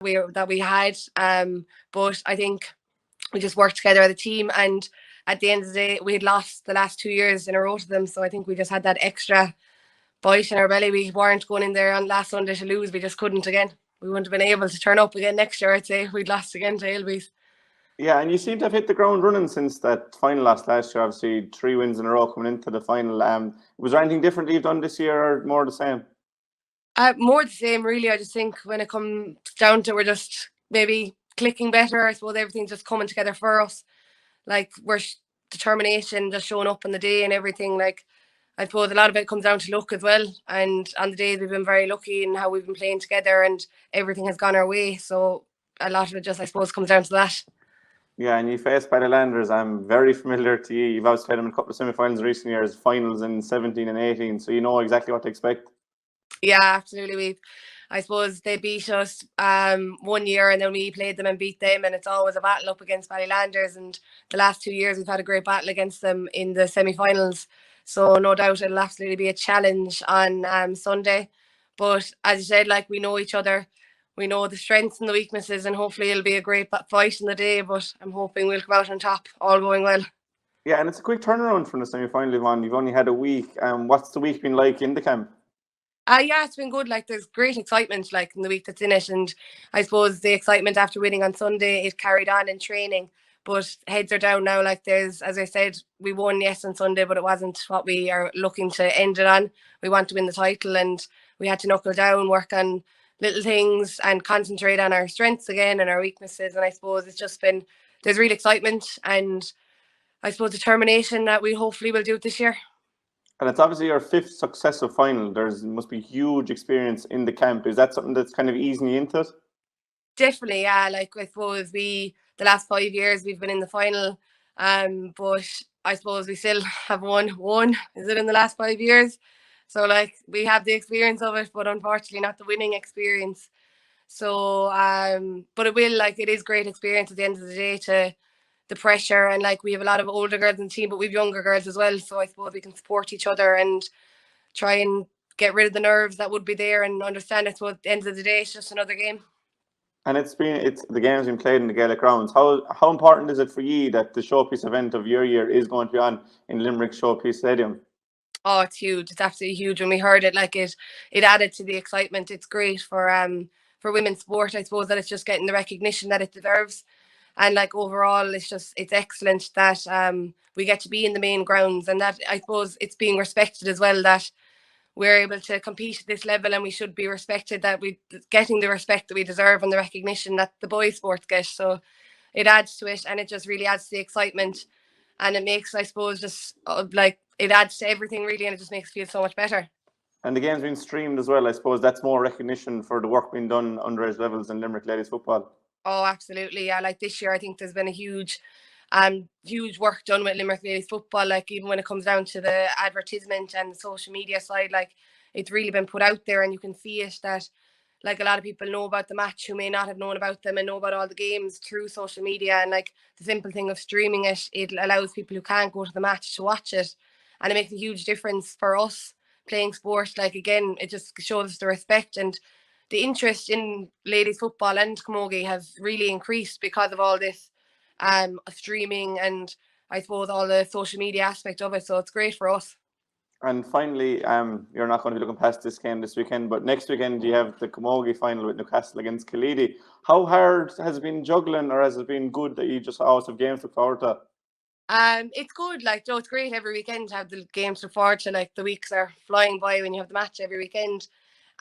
we had. But I think we just worked together as a team, and at the end of the day, we had lost the last 2 years in a row to them. So I think we just had that extra bite in our belly. We weren't going in there on last Sunday to lose. We just couldn't again. We wouldn't have been able to turn up again next year, I'd say, if we'd lost again to Ailbees. Yeah, and you seem to have hit the ground running since that final loss last year. Obviously, 3 wins in a row coming into the final. Was there anything different you've done this year, or more the same? More the same, really. I just think when it comes down to, we're just maybe clicking better. I suppose everything's just coming together for us. Like, we're determination, just showing up on the day and everything. Like, I suppose a lot of it comes down to luck as well. And on the days, we've been very lucky in how we've been playing together, and everything has gone our way. So a lot of it just, I suppose, comes down to that. Yeah, and you faced Ballylanders. I'm very familiar to you. You've obviously played them in a couple of semi-finals in recent years, finals in 17 and 18, so you know exactly what to expect. Yeah, absolutely. I suppose they beat us 1 year, and then we played them and beat them, and it's always a battle up against Ballylanders. And the last 2 years, we've had a great battle against them in the semi-finals. So no doubt it'll absolutely be a challenge on Sunday. But as you said, like, we know each other, we know the strengths and the weaknesses, and hopefully it'll be a great fight in the day. But I'm hoping we'll come out on top, all going well. Yeah, and it's a quick turnaround from the semi-final, Yvonne. You've only had a week. What's the week been like in the camp? Yeah, it's been good. Like, there's great excitement, like, in the week that's in it, and I suppose the excitement after winning on Sunday, it carried on in training. But heads are down now. Like, there's, as I said, we won, yes, on Sunday, but it wasn't what we are looking to end it on. We want to win the title, and we had to knuckle down, work on little things, and concentrate on our strengths again and our weaknesses. And I suppose it's just been, there's real excitement and, I suppose, determination that we hopefully will do it this year. And it's obviously your fifth successive final. There's must be huge experience in the camp. Is that something that's kind of easing you into it? Definitely, yeah. Like, I suppose the last 5 years we've been in the final, but I suppose we still have won. Is it in the last 5 years? So, like, we have the experience of it, but unfortunately not the winning experience. So, but it will, like, it is great experience at the end of the day, to the pressure. And, like, we have a lot of older girls in the team, but we've younger girls as well. So I suppose we can support each other and try and get rid of the nerves that would be there, and understand it. So at the end of the day, it's just another game. And it's the game's been played in the Gaelic grounds. How important is it for you that the showpiece event of your year is going to be on in Limerick Showpiece Stadium? Oh, it's huge. It's absolutely huge. When we heard it, like, it added to the excitement. It's great for women's sport, I suppose, that it's just getting the recognition that it deserves. And, like, overall, it's excellent that we get to be in the main grounds, and that, I suppose, it's being respected as well, that we're able to compete at this level, and we should be respected, that we getting the respect that we deserve and the recognition that the boys sports get. So it adds to it, and it just really adds to the excitement, and it makes, I suppose, just like, it adds to everything really, and it just makes it feel so much better. And the game's been streamed as well. I suppose that's more recognition for the work being done underage levels in Limerick ladies football. Oh, absolutely. Yeah, like, this year, I think there's been a huge work done with Limerick ladies football. Like, even when it comes down to the advertisement and the social media side, like, it's really been put out there, and you can see it, that, like, a lot of people know about the match who may not have known about them, and know about all the games through social media. And, like, the simple thing of streaming it, it allows people who can't go to the match to watch it, and it makes a huge difference for us playing sport. Like, again, it just shows the respect, and the interest in ladies football and camogie has really increased because of all this streaming, and I suppose all the social media aspect of it. So it's great for us. And finally, you're not going to be looking past this game this weekend, but next weekend you have the Camogie final with Newcastle against Killeedy. How hard has it been juggling, or has it been good that you just always have games to look forward to? It's good. Like, Joe, it's great every weekend to have the games to look forward to. Like, the weeks are flying by when you have the match every weekend.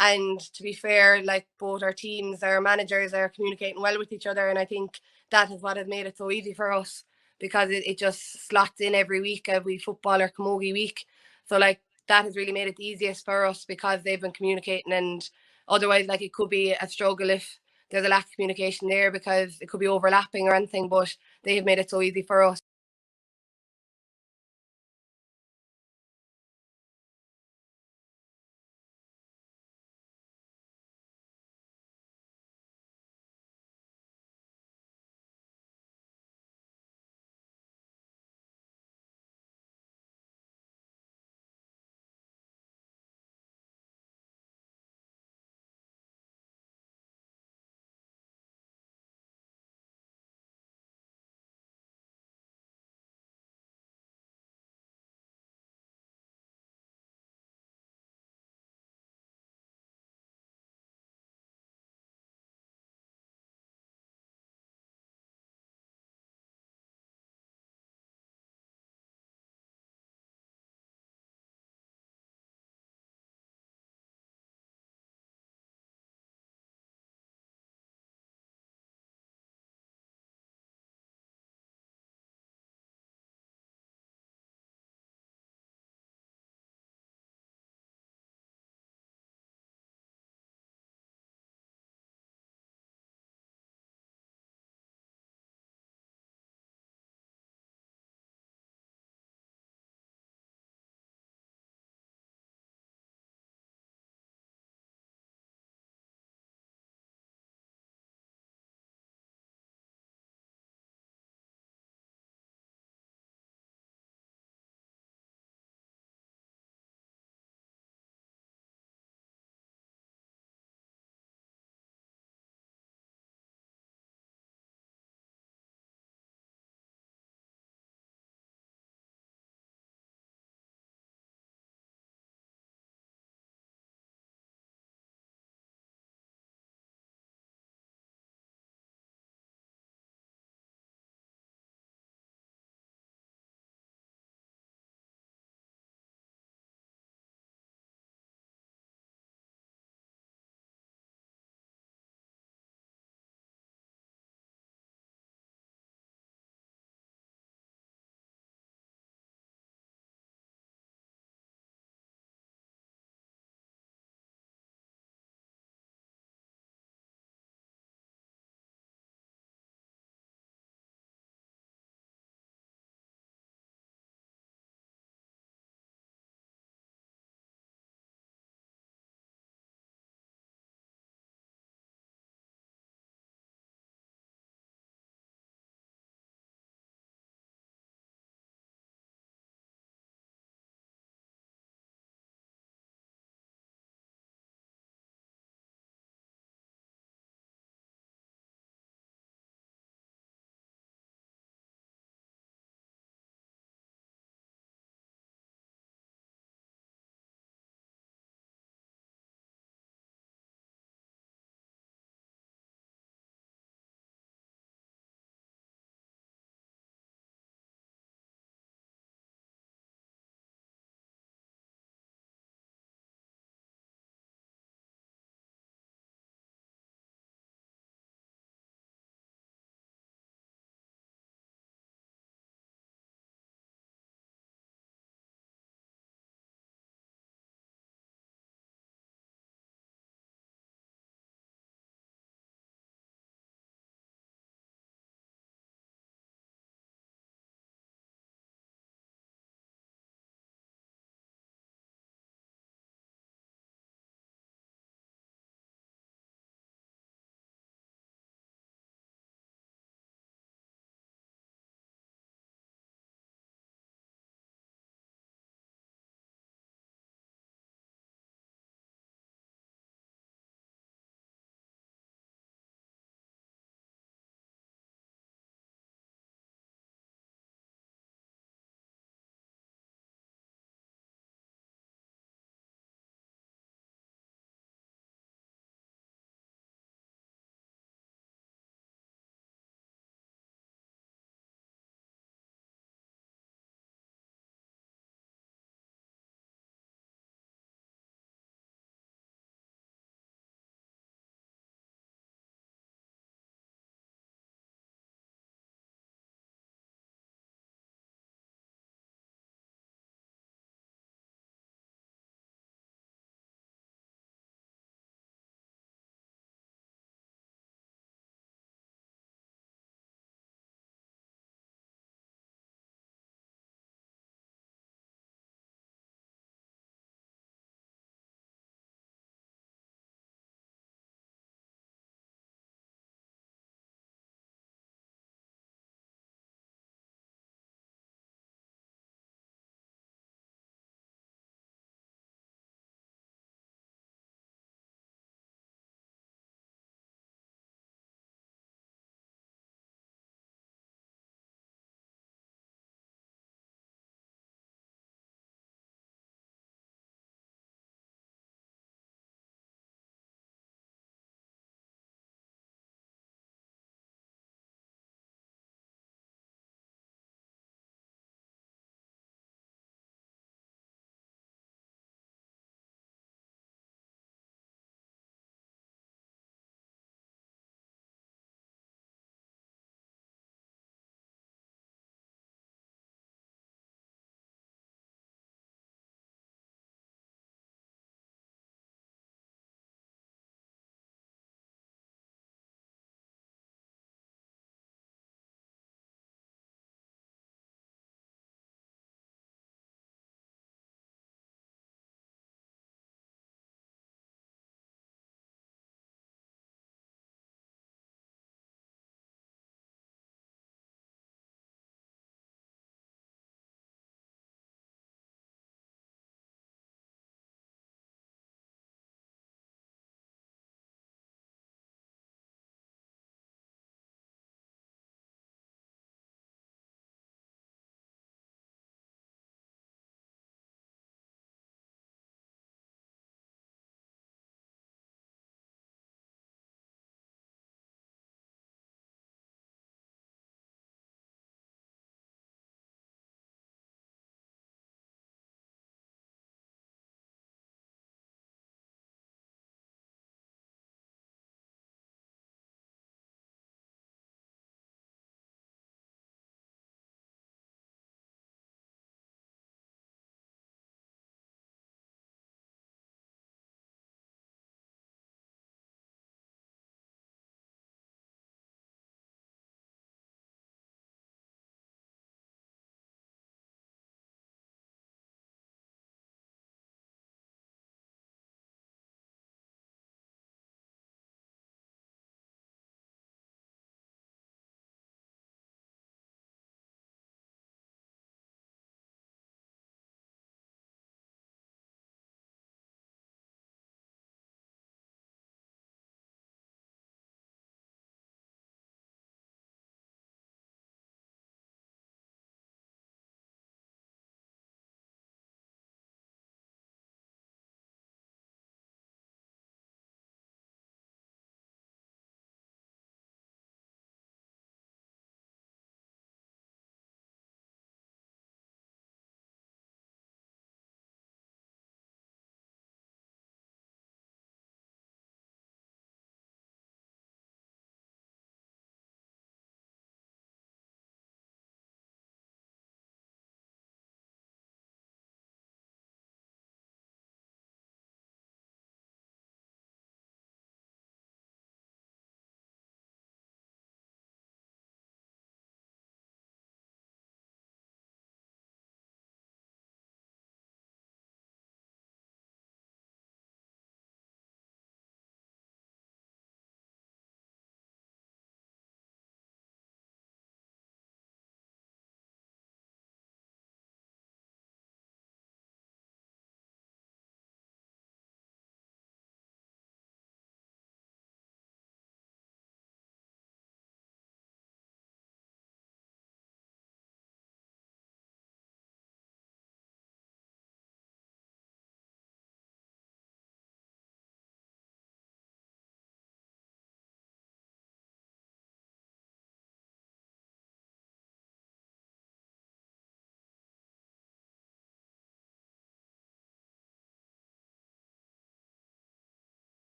And to be fair, like, both our teams, our managers are communicating well with each other, and I think that is what has made it so easy for us, because it just slots in every week, every football or camogie week. So, like, that has really made it the easiest for us, because they've been communicating. And otherwise, like, it could be a struggle if there's a lack of communication there, because it could be overlapping or anything. But they have made it so easy for us.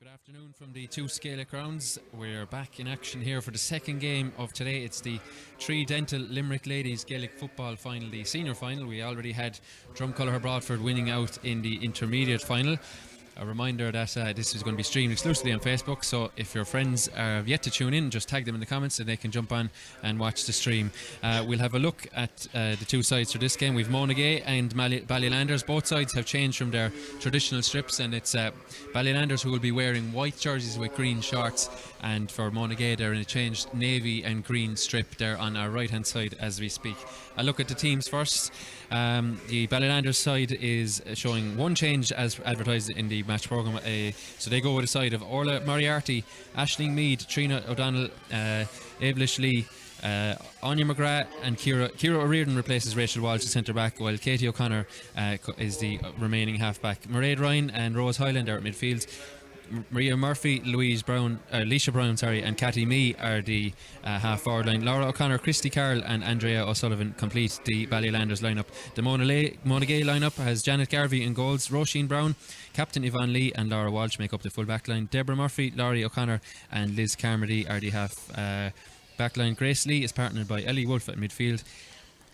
Good afternoon from the two Gaelic grounds. We're back in action here for the second game of today. It's the Dental Limerick Ladies Gaelic Football Final, the senior final. We already had Drumcolour Broadford winning out in the intermediate final. A reminder that this is going to be streamed exclusively on Facebook, so if your friends are yet to tune in, just tag them in the comments and they can jump on and watch the stream. We'll have a look at the two sides for this game. We've Monagea and Ballylanders. Both sides have changed from their traditional strips, and it's Ballylanders who will be wearing white jerseys with green shorts, and for Monagea they're in a changed navy and green strip there on our right hand side as we speak. A look at the teams first. The Ballylanders side is showing one change as advertised in the match programme, so they go with a side of Orla Moriarty, Aisling Mead, Trina O'Donnell, Eilish Lee, Anya McGrath and Ciara O'Riordan replaces Rachel Walsh at centre back, while Katie O'Connor is the remaining half back. Mairead Ryan and Rose Highlander at midfield. Maria Murphy, Leisha Brown, and Cathy Mee are the half forward line. Laura O'Connor, Christy Carroll and Andrea O'Sullivan complete the Ballylanders lineup. The Monagea lineup has Janet Garvey in goals, Roisin Brown, Captain Yvonne Lee and Laura Walsh make up the full back line. Deborah Murphy, Laurie O'Connor and Liz Carmody are the half back line. Grace Lee is partnered by Ellie Wolfe at midfield.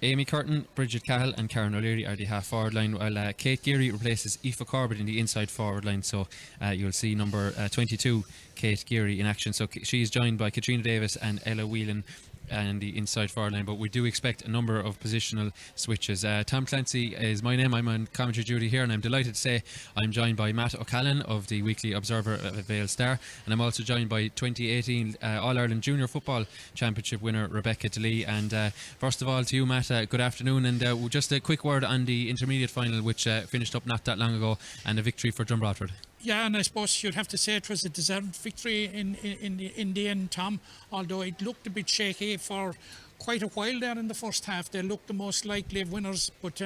Amy Curtin, Bridget Cahill and Karen O'Leary are the half forward line, while Kate Geary replaces Aoife Corbett in the inside forward line. So you'll see number 22 Kate Geary in action. So she's joined by Katrina Davis and Ella Whelan and the inside forward line, but we do expect a number of positional switches. Tom Clancy is my name. I'm on commentary duty here, and I'm delighted to say I'm joined by Matt O'Callaghan of the Weekly Observer at Vale Star, and I'm also joined by 2018 All-Ireland Junior Football Championship winner Rebecca DeLee. And first of all to you, Matt, good afternoon, and just a quick word on the intermediate final, which finished up not that long ago, and a victory for Drumcolour. Yeah, and I suppose you'd have to say it was a deserved victory in the end, Tom, although it looked a bit shaky for quite a while there in the first half. They looked the most likely of winners, but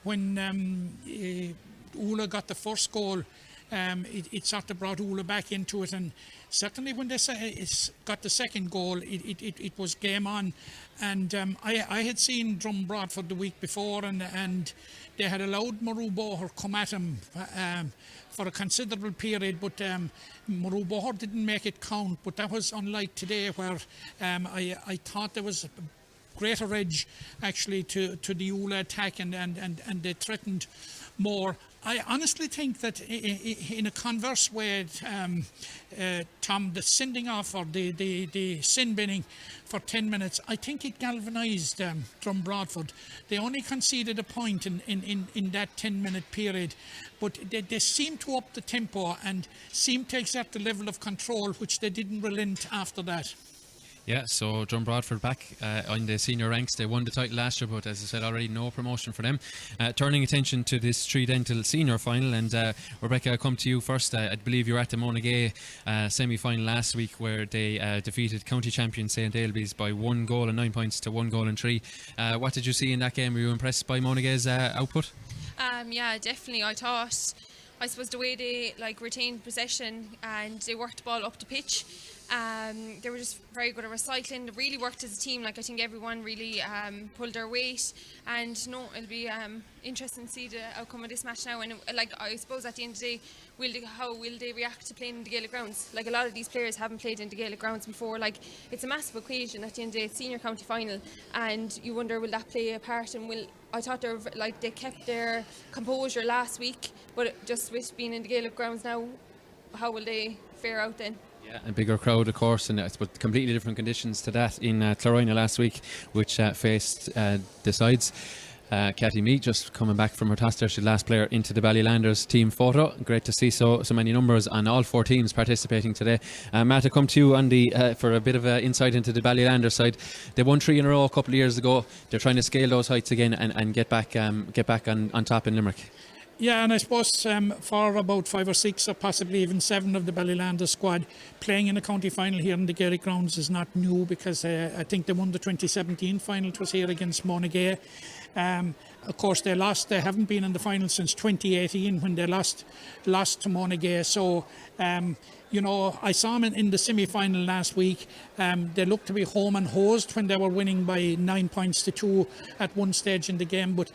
when Ula got the first goal, it sort of brought Ula back into it, and certainly when they got the second goal, it was game on. And I had seen Broadford the week before, and they had allowed Maru Boher come at him for a considerable period, but Maru Boher didn't make it count. But that was unlike today, where I thought there was a greater edge actually to the Ula attack, and they threatened more. I honestly think that in a converse way, Tom, the sending off or the sin binning for 10 minutes, I think it galvanised Broadford. They only conceded a point in that 10-minute period, but they seemed to up the tempo and seemed to exert the level of control which they didn't relent after that. Yeah, so Broadford back on the senior ranks. They won the title last year, but as I said already, no promotion for them. Turning attention to this Dental senior final, and Rebecca, I'll come to you first. I believe you were at the Monagea semi-final last week, where they defeated county champion St. Ailbe's by 1 goal and 9 points to 1 goal and 3. What did you see in that game? Were you impressed by Monagea's output? Yeah, definitely. I suppose the way they retained possession and they worked the ball up the pitch, they were just very good at recycling. They really worked as a team. I think everyone really pulled their weight, and it'll be interesting to see the outcome of this match now. And I suppose at the end of the day, how will they react to playing in the Gaelic grounds? A lot of these players haven't played in the Gaelic grounds before. It's a massive occasion at the end of the day. It's senior county final, and you wonder, will that play a part? And I thought they kept their composure last week, but just with being in the Gaelic grounds now, how will they fare out then? Yeah, a bigger crowd, of course, and it's but completely different conditions to that in Clorina last week, which faced the sides. Cathy Mee just coming back from her toss there, she's the last player into the Ballylanders team photo. Great to see so many numbers on all 4 teams participating today. Matt, I come to you on for a bit of insight into the Ballylanders side. They won 3 in a row a couple of years ago. They're trying to scale those heights again and get back on top in Limerick. Yeah, and I suppose for about 5 or 6 or possibly even 7 of the Ballylanders squad, playing in a county final here in the Gaelic grounds is not new, because I think they won the 2017 final. It was here against Monagea. Of course, they lost. They haven't been in the final since 2018 when they lost to Monagea. So, I saw them in the semi-final last week. They looked to be home and hosed when they were winning by 9 points to 2 at one stage in the game. But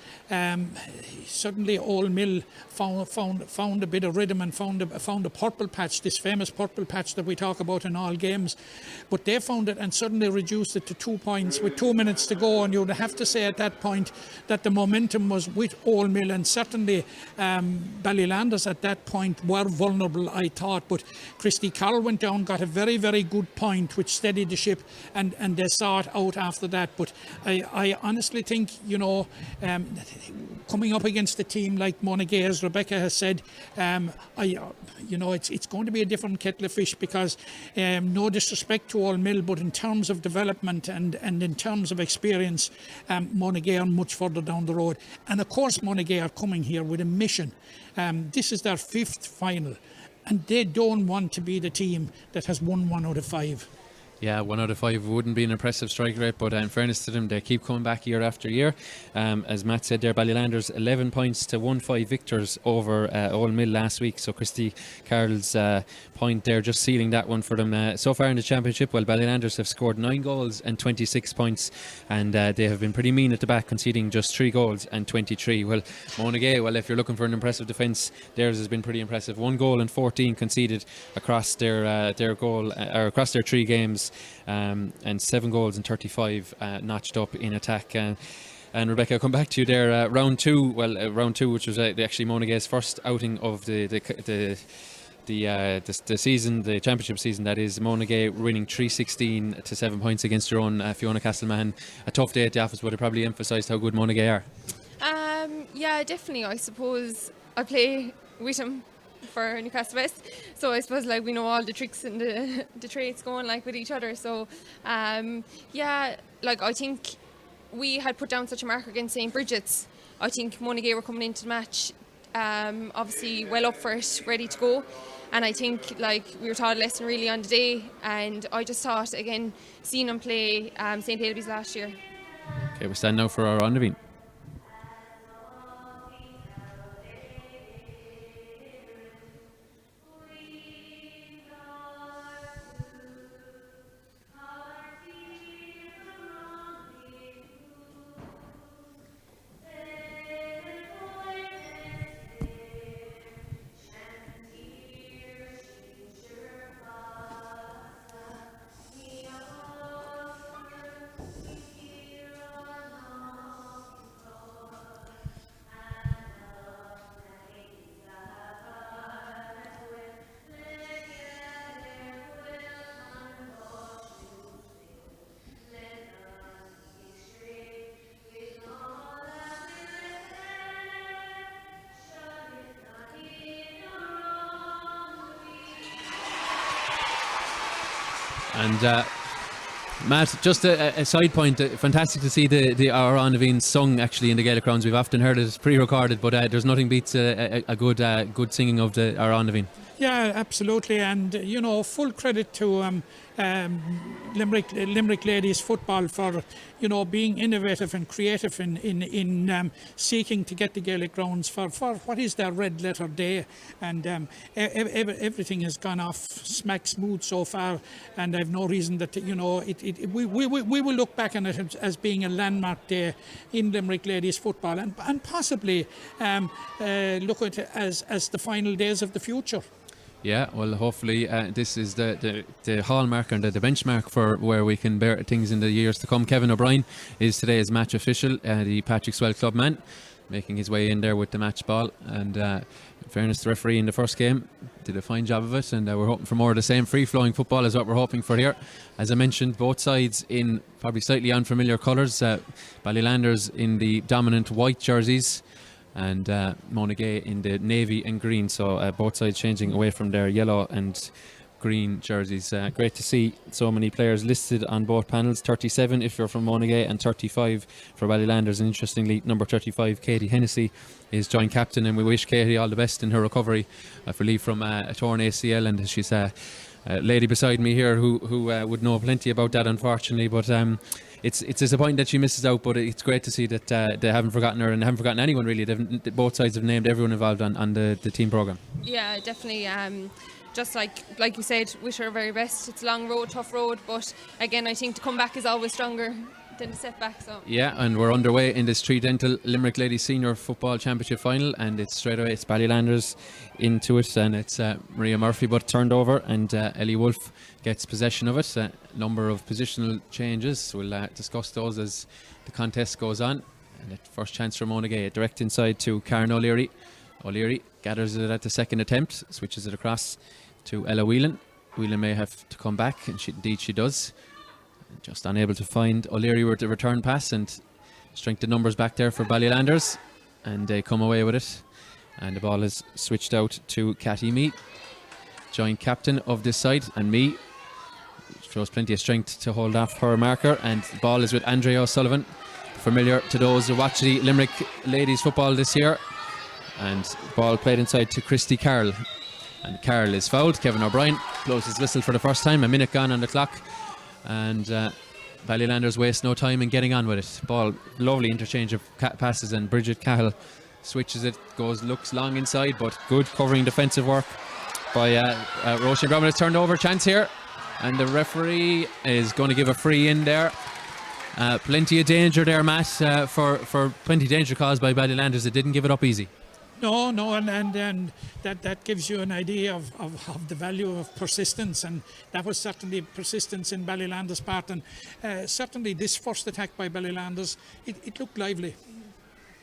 suddenly, Old Mill found a bit of rhythm and found a purple patch, this famous purple patch that we talk about in all games. But they found it and suddenly reduced it to 2 points with 2 minutes to go. And you would have to say at that point that the momentum was with Old Mill, and certainly Ballylanders at that point were vulnerable, I thought. But Christy Carroll went down, got a very, very good point which steadied the ship, and they saw it out after that. But I honestly think, coming up against a team like Monagea, as Rebecca has said, it's going to be a different kettle of fish, because no disrespect to Old Mill, but in terms of development and in terms of experience, Monagea are much further down the road. And of course Monagea are coming here with a mission. This is their 5th final, and they don't want to be the team that has won 1 out of 5. Yeah, 1 out of 5 wouldn't be an impressive strike rate, but in fairness to them, they keep coming back year after year. As Matt said there, Ballylanders 11 points to 1-5 victors over Old Mill last week. So Christy Carroll's point there, just sealing that one for them. So far in the championship, well, Ballylanders have scored 9 goals and 26 points, and they have been pretty mean at the back, conceding just 3 goals and 23. Well, Monagea, well, if you're looking for an impressive defence, theirs has been pretty impressive. 1 goal and 14 conceded across their goal or across their 3 games. And 7 goals and 35 notched up in attack. And Rebecca, I'll come back to you there. Round two, which was actually Monagea's first outing of the season, the championship season, that is. Monagea winning 3-16 to 7 points against your own Fiona Castleman. A tough day at the office, but it probably emphasised how good Monagea are. Yeah, definitely. I suppose I play with him for Newcastle West, so I suppose we know all the tricks and the traits going with each other. So I think we had put down such a mark against St. Bridget's. I think Monagea were coming into the match obviously well up for it, ready to go, and I think we were taught a lesson really on the day, and I just thought again seeing them play St. Helby's last year. Okay, we stand now for our Andavine. And Matt, just a side point, fantastic to see the our Andavine sung actually in the Gaelic rounds. We've often heard it pre-recorded, but there's nothing beats a good singing of our Andavine. Yeah, absolutely, and full credit to Limerick ladies football for being innovative and creative in seeking to get the Gaelic grounds for what is their red letter day, and everything has gone off smack smooth so far, and I've no reason that we will look back on it as being a landmark day in Limerick ladies football, and possibly look at it as the final days of the future. Yeah, well, hopefully this is the hallmark and the benchmark for where we can bear things in the years to come. Kevin O'Brien is today's match official, the Patrick Swell club man, making his way in there with the match ball. And in fairness, the referee in the first game did a fine job of it, and we're hoping for more of the same free-flowing football is what we're hoping for here. As I mentioned, both sides in probably slightly unfamiliar colours. Ballylanders in the dominant white jerseys, and Monagea in the navy and green, so both sides changing away from their yellow and green jerseys. Great to see so many players listed on both panels, 37 if you're from Monagea and 35 for Ballylanders. And interestingly, number 35 Katie Hennessy is joint captain, and we wish Katie all the best in her recovery for leave from a torn ACL, and she's a lady beside me here who would know plenty about that, unfortunately. But it's disappointing that she misses out, but it's great to see that they haven't forgotten her and haven't forgotten anyone really. Both sides have named everyone involved on the team programme. Yeah, definitely. Just like you said, wish her very best. It's a long road, tough road, but again, I think the comeback is always stronger than the setback. So yeah, and we're underway in this Tridental Limerick Ladies Senior Football Championship final, and it's straight away it's Ballylanders into it, and it's Maria Murphy but turned over, and Ellie Wolfe gets possession of it. Number of positional changes. We'll discuss those as the contest goes on. And first chance for Monagea, direct inside to Karen O'Leary. O'Leary gathers it at the second attempt, switches it across to Ella Whelan. Whelan may have to come back, and indeed she does. Just unable to find O'Leary with the return pass, and strength of numbers back there for Ballylanders, and they come away with it. And the ball is switched out to Cathy Mee, joint captain of this side, and Mee shows plenty of strength to hold off her marker, and the ball is with Andrea O'Sullivan, familiar to those who watch the Limerick ladies football this year. And ball played inside to Christy Carroll, and Carroll is fouled. Kevin O'Brien blows his whistle for the first time, a minute gone on the clock, and Ballylanders waste no time in getting on with it. Ball, lovely interchange of passes, and Bridget Cahill switches it, looks long inside, but good covering defensive work by Roisin Brown. It's turned over, chance here, and the referee is going to give a free in there. Plenty of danger there, Matt, for plenty of danger caused by Ballylanders. It didn't give it up easy. No, and that gives you an idea of the value of persistence, and that was certainly persistence in Ballylanders' part, and certainly this first attack by Ballylanders, it looked lively.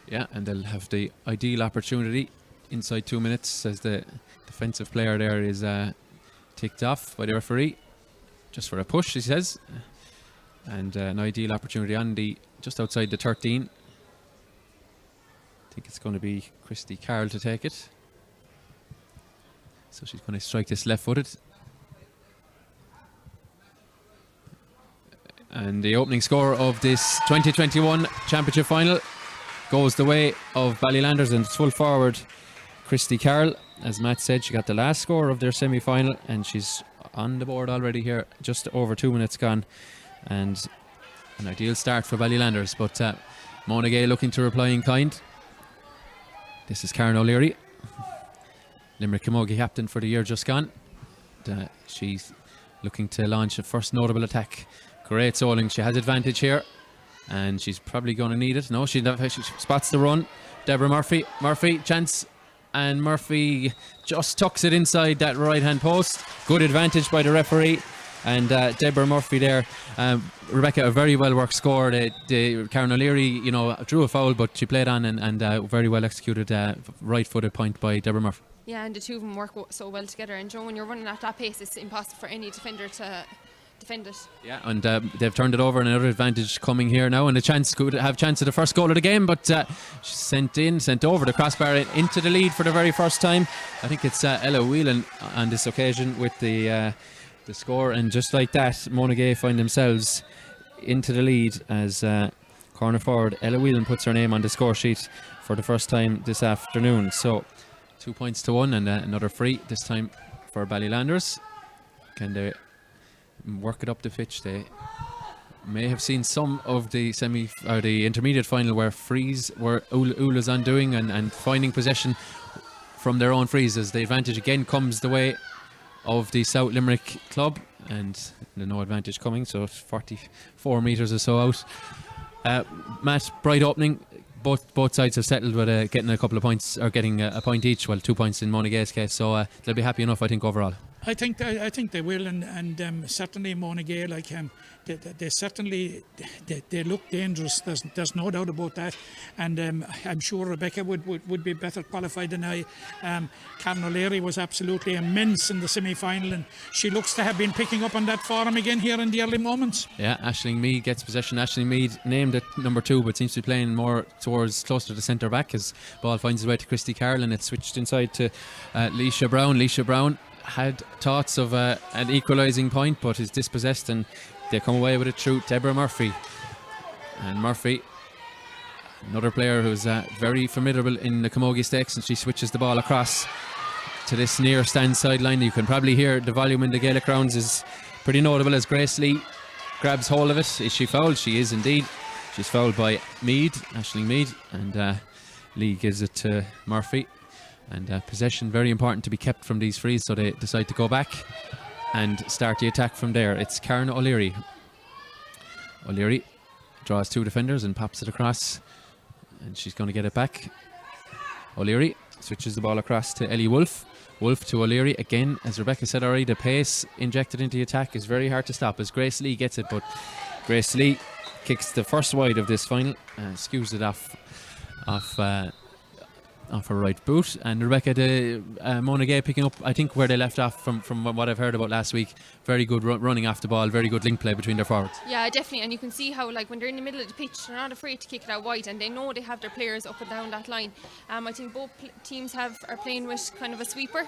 Yeah, and they'll have the ideal opportunity inside 2 minutes as the defensive player there is ticked off by the referee, just for a push, he says, and an ideal opportunity on just outside the 13. I think it's going to be Christy Carroll to take it. So she's going to strike this left-footed. And the opening score of this 2021 championship final goes the way of Ballylanders, and it's full forward Christy Carroll. As Matt said, she got the last score of their semi-final, and she's on the board already here, just over 2 minutes gone. And an ideal start for Ballylanders, but Monagea looking to reply in kind. This is Karen O'Leary, Limerick Camogie captain for the year just gone. She's looking to launch a first notable attack. Great soling, she has advantage here, and she's probably going to need it. No, she spots the run. Deborah Murphy, chance, and Murphy just tucks it inside that right hand post. Good advantage by the referee, and Deborah Murphy there. Rebecca, a very well worked score. Karen O'Leary, drew a foul, but she played on, and very well executed right footed point by Deborah Murphy. Yeah, and the two of them work so well together, and when you're running at that pace, it's impossible for any defender to defend it. Yeah, and they've turned it over, and another advantage coming here now, and a chance could have chance of the first goal of the game, but she's sent over the crossbar into the lead for the very first time. I think it's Ella Whelan on this occasion with the score, and just like that, Monagea find themselves into the lead as corner forward Ella Whelan puts her name on the score sheet for the first time this afternoon. So 2 points to 1, and another free this time for Ballylanders. Can they work it up the pitch? They may have seen some of the the intermediate final where frees were Ula's undoing and finding possession from their own frees, as the advantage again comes the way of the South Limerick club, and no advantage coming, so 44 metres or so out. Matt, bright opening. Both sides have settled with getting a couple of points, or getting a point each. Well, 2 points in Monagea's case, so they'll be happy enough, I think, overall. I think they will, and certainly Monagea, they certainly they look dangerous. There's no doubt about that, and I'm sure Rebecca would be better qualified than I. Karen O'Leary was absolutely immense in the semi-final, and she looks to have been picking up on that form again here in the early moments. Yeah, Aisling Mead gets possession. Aisling Mead named at number 2, but seems to be playing more close to the centre back, as ball finds its way to Christy Carroll, and it's switched inside to Leisha Brown. Leisha Brown had thoughts of an equalising point, but is dispossessed, and they come away with it through Deborah Murphy. And Murphy, another player who's very formidable in the Camogie Stakes, and she switches the ball across to this near stand sideline. You can probably hear the volume in the Gaelic grounds is pretty notable, as Grace Lee grabs hold of it. Is she fouled? She is indeed. She's fouled by Mead, Aisling Mead, and Lee gives it to Murphy. And possession, very important to be kept from these frees, so they decide to go back and start the attack from there. It's Karen O'Leary. O'Leary draws 2 defenders and pops it across, and she's going to get it back. O'Leary switches the ball across to Ellie Wolfe. Wolfe to O'Leary. Again, as Rebecca said already, the pace injected into the attack is very hard to stop as Grace Lee gets it, but Grace Lee kicks the first wide of this final, skews it off her right boot. And Rebecca, the Monagea picking up, I think, where they left off from what I've heard about last week. Very good running off the ball, very good link play between their forwards. Yeah, definitely. And you can see how, like, when they're in the middle of the pitch, they're not afraid to kick it out wide, and they know they have their players up and down that line. I think both teams are playing with kind of a sweeper.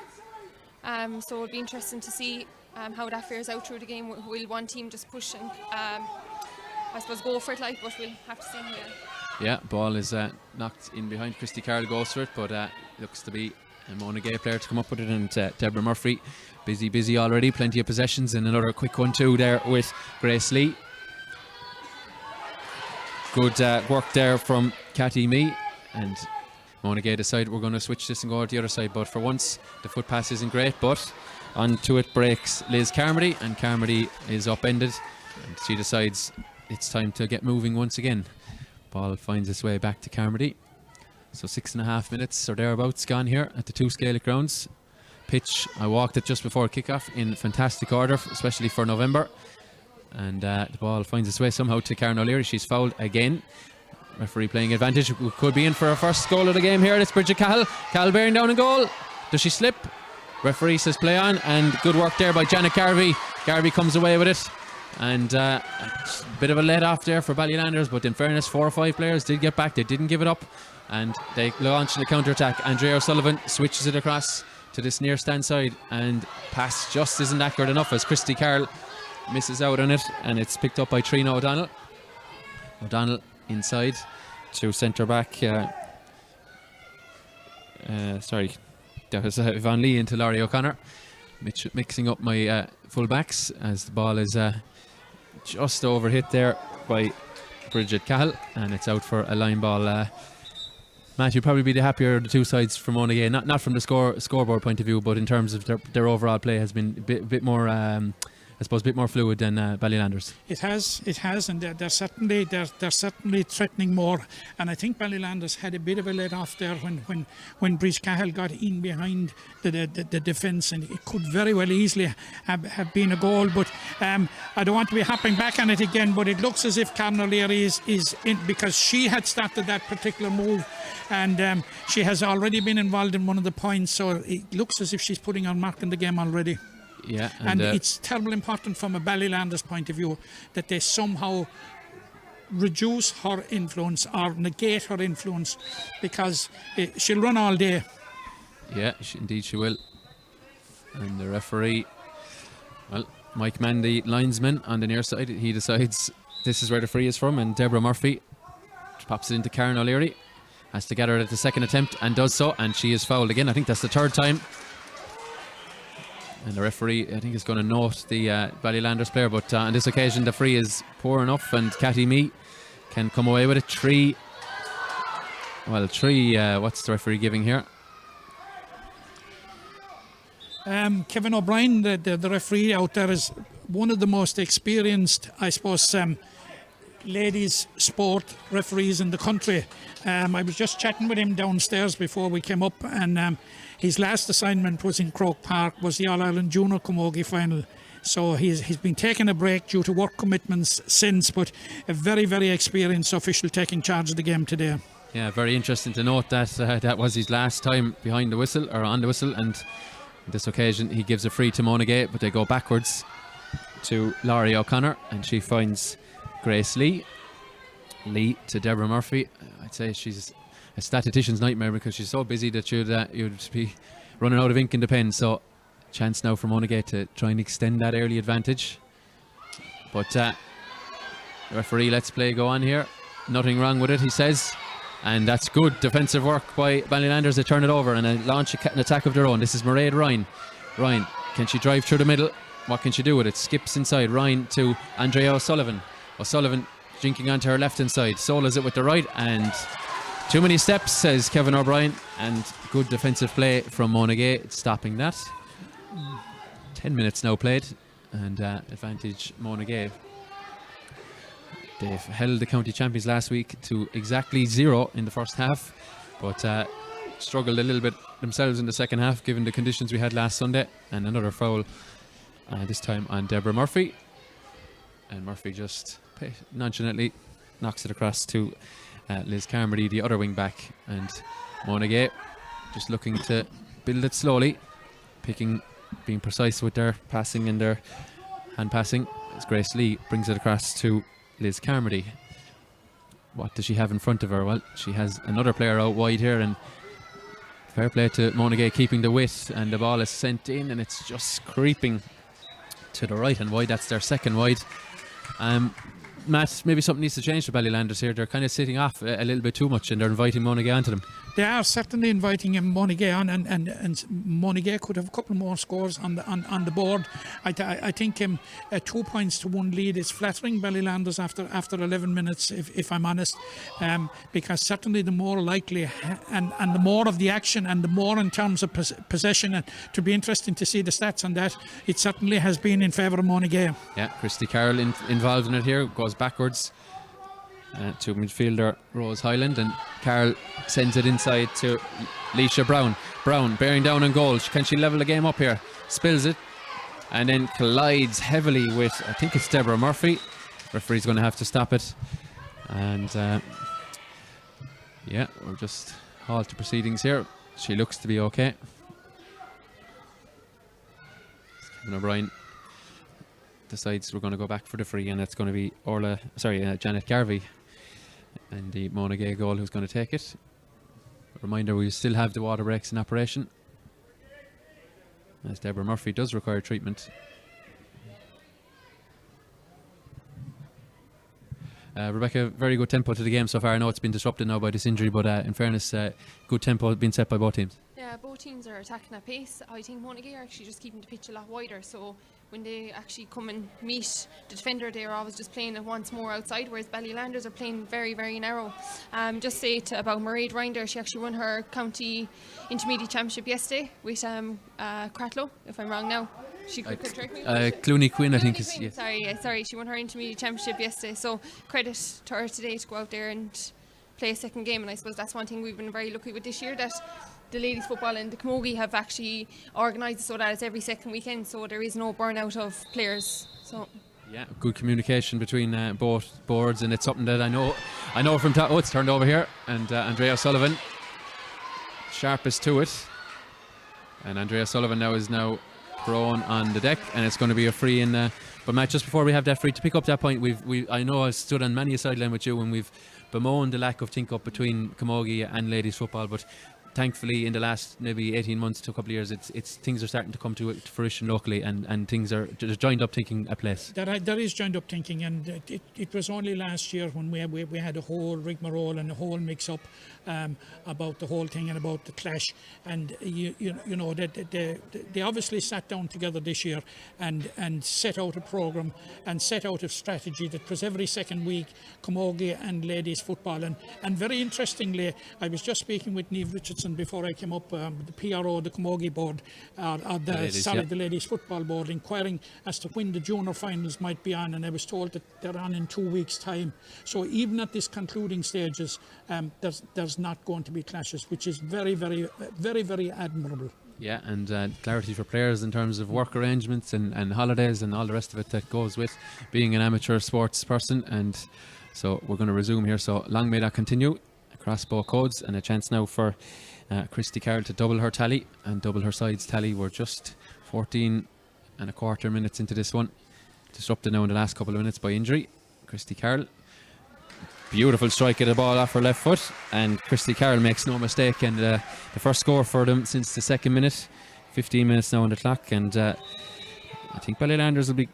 So it'll be interesting to see how that fares out through the game. Will one team just push and I suppose go for it, like, but we'll have to see here. Yeah, ball is knocked in behind. Christy Carroll goes for it, but looks to be a Monagea player to come up with it. And Deborah Murphy, busy already. Plenty of possessions, and another quick 1-2 there with Grace Lee. Good work there from Cathy Mee, and Monagea decide we're going to switch this and go to the other side. But for once, the foot pass isn't great. But onto it breaks Liz Carmody, and Carmody is upended, and she decides it's time to get moving once again. Ball finds its way back to Carmody. So 6.5 minutes or thereabouts gone here at the 2 Gaelic grounds. Pitch, I walked it just before kickoff in fantastic order, especially for November. And the ball finds its way somehow to Karen O'Leary. She's fouled again. Referee playing advantage. We could be in for her first goal of the game here. It's Bridget Cahill. Cahill bearing down in goal. Does she slip? Referee says play on, and good work there by Janet Garvey. Garvey comes away with it. And a bit of a let off there for Ballylanders, but in fairness, 4 or 5 players did get back. They didn't give it up, and they launched the counter-attack. Andrea O'Sullivan switches it across to this near stand side, and pass just isn't accurate enough as Christy Carroll misses out on it, and it's picked up by Trina O'Donnell. O'Donnell inside to centre back. Sorry, that was Yvonne Lee into Laurie O'Connor. Mixing up my full-backs as the ball is just overhit there by Bridget Cahill, and it's out for a line ball. Matt, you'd probably be the happier of the 2 sides from Monagea, not from the scoreboard point of view, but in terms of their overall play has been a bit more, I suppose, a bit more fluid than Ballylanders. It has, and they're certainly threatening more. And I think Ballylanders had a bit of a let off there when Bridget Cahill got in behind the defence, and it could very well easily have been a goal. But I don't want to be hopping back on it again, but it looks as if Karen O'Leary is in, because she had started that particular move, and she has already been involved in one of the points, so it looks as if she's putting on mark in the game already. Yeah, and it's terribly important from a Ballylanders point of view that they somehow reduce her influence or negate her influence, because she'll run all day. Yeah, indeed she will. And the referee, well, Mike Mann, the linesman on the near side, he decides this is where the free is from, and Deborah Murphy pops it into Karen O'Leary, has to get her at the second attempt and does so, and she is fouled again. I think that's the 3rd time. And the referee, I think, is going to note the Ballylanders player, but on this occasion the free is poor enough, and Cathy Mee can come away with it. 3. What's the referee giving here? Kevin O'Brien, the referee out there, is one of the most experienced, I suppose, ladies sport referees in the country. I was just chatting with him downstairs before we came up, and his last assignment was in Croke Park, was the All-Ireland Junior Camogie final. So he's been taking a break due to work commitments since, but a very, very experienced official taking charge of the game today. Yeah, very interesting to note that that was his last time behind the whistle, or on the whistle, and on this occasion he gives a free to Monagea, but they go backwards to Laurie O'Connor, and she finds Grace Lee to Deborah Murphy. I'd say she's a statistician's nightmare, because she's so busy that you'd be running out of ink in the pen. So chance now for Monagea to try and extend that early advantage, but the referee lets play go on here. Nothing wrong with it, he says, and that's good defensive work by Ballylanders. They turn it over and launch an attack of their own. This is Mairead Ryan. Can she drive through the middle? what can she do with it? Skips inside. Ryan to Andrea O'Sullivan. O'Sullivan jinking onto her left hand side. Solas it with the right, and too many steps, says Kevin O'Brien, and good defensive play from Monagea stopping that. 10 minutes now played, and advantage Monagea. They've held the county champions last week to exactly 0 in the first half, but struggled a little bit themselves in the second half given the conditions we had last Sunday. And another foul, this time on Deborah Murphy, and Murphy just nonchalantly knocks it across to Liz Carmody, the other wing back. And Monagea just looking to build it slowly, being precise with their passing and their hand passing, as Grace Lee brings it across to Liz Carmody. What does she have in front of her? Well, she has another player out wide here, and fair play to Monagea keeping the width, and the ball is sent in and it's just creeping to the right and wide. That's their second wide. Matt, maybe something needs to change for Ballylanders here. They're kind of sitting off a little bit too much, and they're inviting Monagea onto them. They are certainly inviting Monagea on, and Monagea could have a couple more scores on the board. I think 2 points to 1 lead is flattering Ballylanders after 11 minutes, if I'm honest, because certainly the more likely and the more of the action and the more in terms of possession, and to be interesting to see the stats on that, it certainly has been in favour of Monagea. Yeah, Christy Carroll involved in it here, goes backwards to midfielder Rose Highland, and Carroll sends it inside to Leisha Brown. Brown bearing down on goal. Can she level the game up here? Spills it and then collides heavily with, I think it's Deborah Murphy. Referee's going to have to stop it, and yeah, we'll just halt the proceedings here. She looks to be okay. Kevin O'Brien decides we're going to go back for the free, and it's going to be Janet Garvey and the Monagea goal who's going to take it. A reminder, we still have the water breaks in operation, as Deborah Murphy does require treatment. Rebecca, very good tempo to the game so far. I know it's been disrupted now by this injury, but in fairness, good tempo being set by both teams. Yeah, both teams are attacking at pace. I think Monagea are actually just keeping the pitch a lot wider, so when they actually come and meet the defender, they are always just playing it once more outside, whereas Ballylanders are playing very, very narrow. Just say about Mairead Rinder, she actually won her county intermediate championship yesterday with Cratloe, if I'm wrong now. She could correct me. Clooney Quinn, I think. Yes. Sorry, she won her intermediate championship yesterday, so credit to her today to go out there and play a second game. And I suppose that's one thing we've been very lucky with this year, that the ladies football and the Camogie have actually organised so that it's every second weekend, so there is no burnout of players. So yeah, good communication between both boards, and it's something that I know from it's turned over here, and Andrea Sullivan sharpest to it, and Andrea Sullivan is now thrown on the deck, and it's going to be a free in. But Matt, just before we have that free, to pick up that point, I know I stood on many a sideline with you, and we've bemoaned the lack of think up between Camogie and ladies football, but thankfully in the last maybe 18 months to a couple of years, it's things are starting to come to fruition locally, and things are joined up thinking at place. There is joined up thinking, and it was only last year when we had a whole rigmarole and a whole mix up about the whole thing and about the clash, and you know that they obviously sat down together this year and set out a programme and set out a strategy that was every second week Camogie and ladies football, and very interestingly, I was just speaking with Niamh Richardson before I came up, the PRO, the Camogie board, the ladies football board, inquiring as to when the junior finals might be on, and I was told that they're on in 2 weeks' time. So even at this concluding stages, there's not going to be clashes, which is very, very, very, very admirable. Yeah, and clarity for players in terms of work arrangements and holidays and all the rest of it that goes with being an amateur sports person. And so we're going to resume here. So long may that continue across both codes, and a chance now for Christy Carroll to double her tally and double her side's tally. We're just 14 and a quarter minutes into this one, disrupted now in the last couple of minutes by injury. Christy Carroll, beautiful strike at the ball off her left foot, and Christy Carroll makes no mistake, and the first score for them since the second minute. 15 minutes now on the clock, and I think Ballylanders will be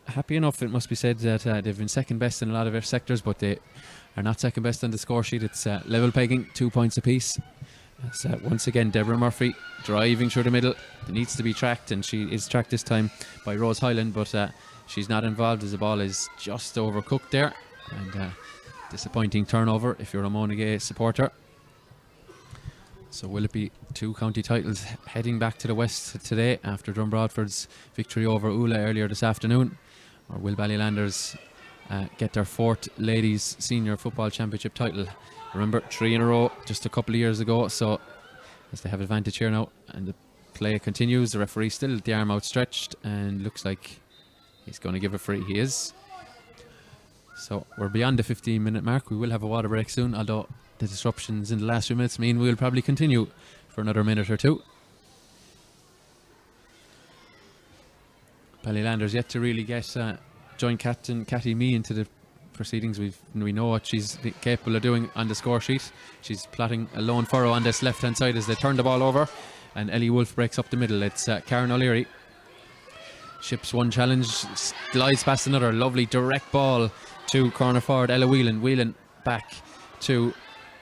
happy enough, it must be said, that they've been second best in a lot of their sectors, but they are not second best on the score sheet. It's level pegging, 2 points apiece, Once again, Deborah Murphy driving through the middle. It needs to be tracked, and she is tracked this time by Rose Hyland, but she's not involved as the ball is just overcooked there. And disappointing turnover if you're a Monagea supporter. So will it be 2 county titles heading back to the west today after Drumbrodford's victory over Ula earlier this afternoon? Or will Ballylanders get their 4th Ladies Senior Football Championship title? Remember, 3 in a row just a couple of years ago, so as they have advantage here now, and the play continues. The referee still with the arm outstretched, and looks like he's going to give a free. He is. So we're beyond the 15-minute mark. We will have a water break soon, although the disruptions in the last few minutes mean we'll probably continue for another minute or two. Ballylanders yet to really get joint captain Cathy Mee into the proceedings. We know what she's capable of doing on the score sheet. She's plotting a lone furrow on this left hand side as they turn the ball over, and Ellie Wolfe breaks up the middle. It's Karen O'Leary. Ships one challenge, glides past another. Lovely direct ball to corner forward Ella Whelan. Whelan back to,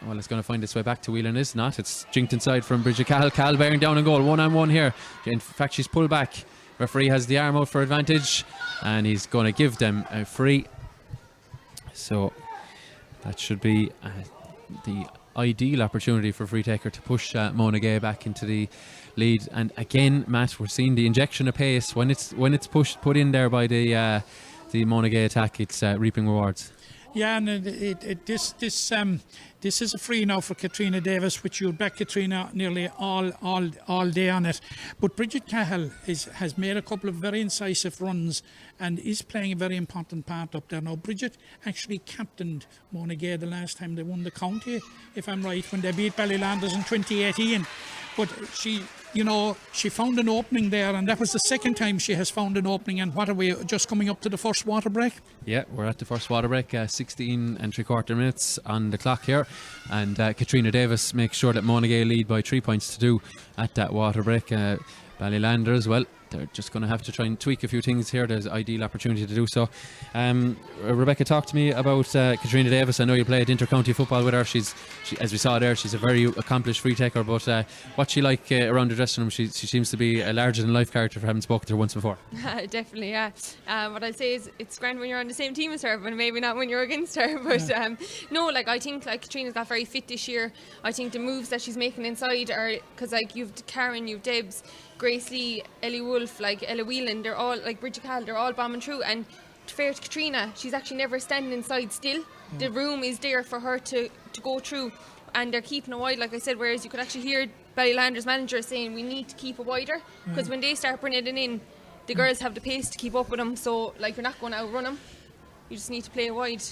well, it's going to find its way back to Whelan. Is not. It's jinked inside from Bridget Cahill. Cahill bearing down and goal. 1-on-1 here. In fact, she's pulled back. Referee has the arm out for advantage, and he's going to give them a free. So that should be the ideal opportunity for free taker to push Monagea back into the lead. And again, Matt, we're seeing the injection of pace when it's put in there by the Monagea attack. It's reaping rewards. Yeah, and this is a free now for Katrina Davis, which you'll back Katrina nearly all day on it. But Bridget Cahill has made a couple of very incisive runs and is playing a very important part up there now. Bridget actually captained Monagea the last time they won the county, if I'm right, when they beat Ballylanders in 2018. But she found an opening there, and that was the second time she has found an opening. And what are we just coming up to the first water break? Yeah, we're at the first water break. 16 3/4 minutes on the clock here, and Katrina Davis makes sure that Monagea lead by 3 points to do at that water break. Ballylanders, well, they're just going to have to try and tweak a few things here. There's an ideal opportunity to do so. Rebecca, talk to me about Katrina Davis. I know you played inter-county football with her. She, as we saw there, she's a very accomplished free taker, but what's she like around the dressing room? She seems to be a larger-than-life character for having spoken to her once before. Definitely, yeah. What I'd say is it's grand when you're on the same team as her, but maybe not when you're against her. But no, I think Katrina's got very fit this year. I think the moves that she's making inside are, because you've Karen, you've Debs, Grace Lee, Ellie Wolfe, Ella Whelan, they're all, Bridget Cahill, they're all bombing through. And fair to Katrina, she's actually never standing inside still. The room is there for her to go through, and they're keeping it wide, like I said, whereas you could actually hear Ballylanders manager saying we need to keep it wider, because when they start bringing it in, the girls have the pace to keep up with them, so you're not going to outrun them. You just need to play it wide.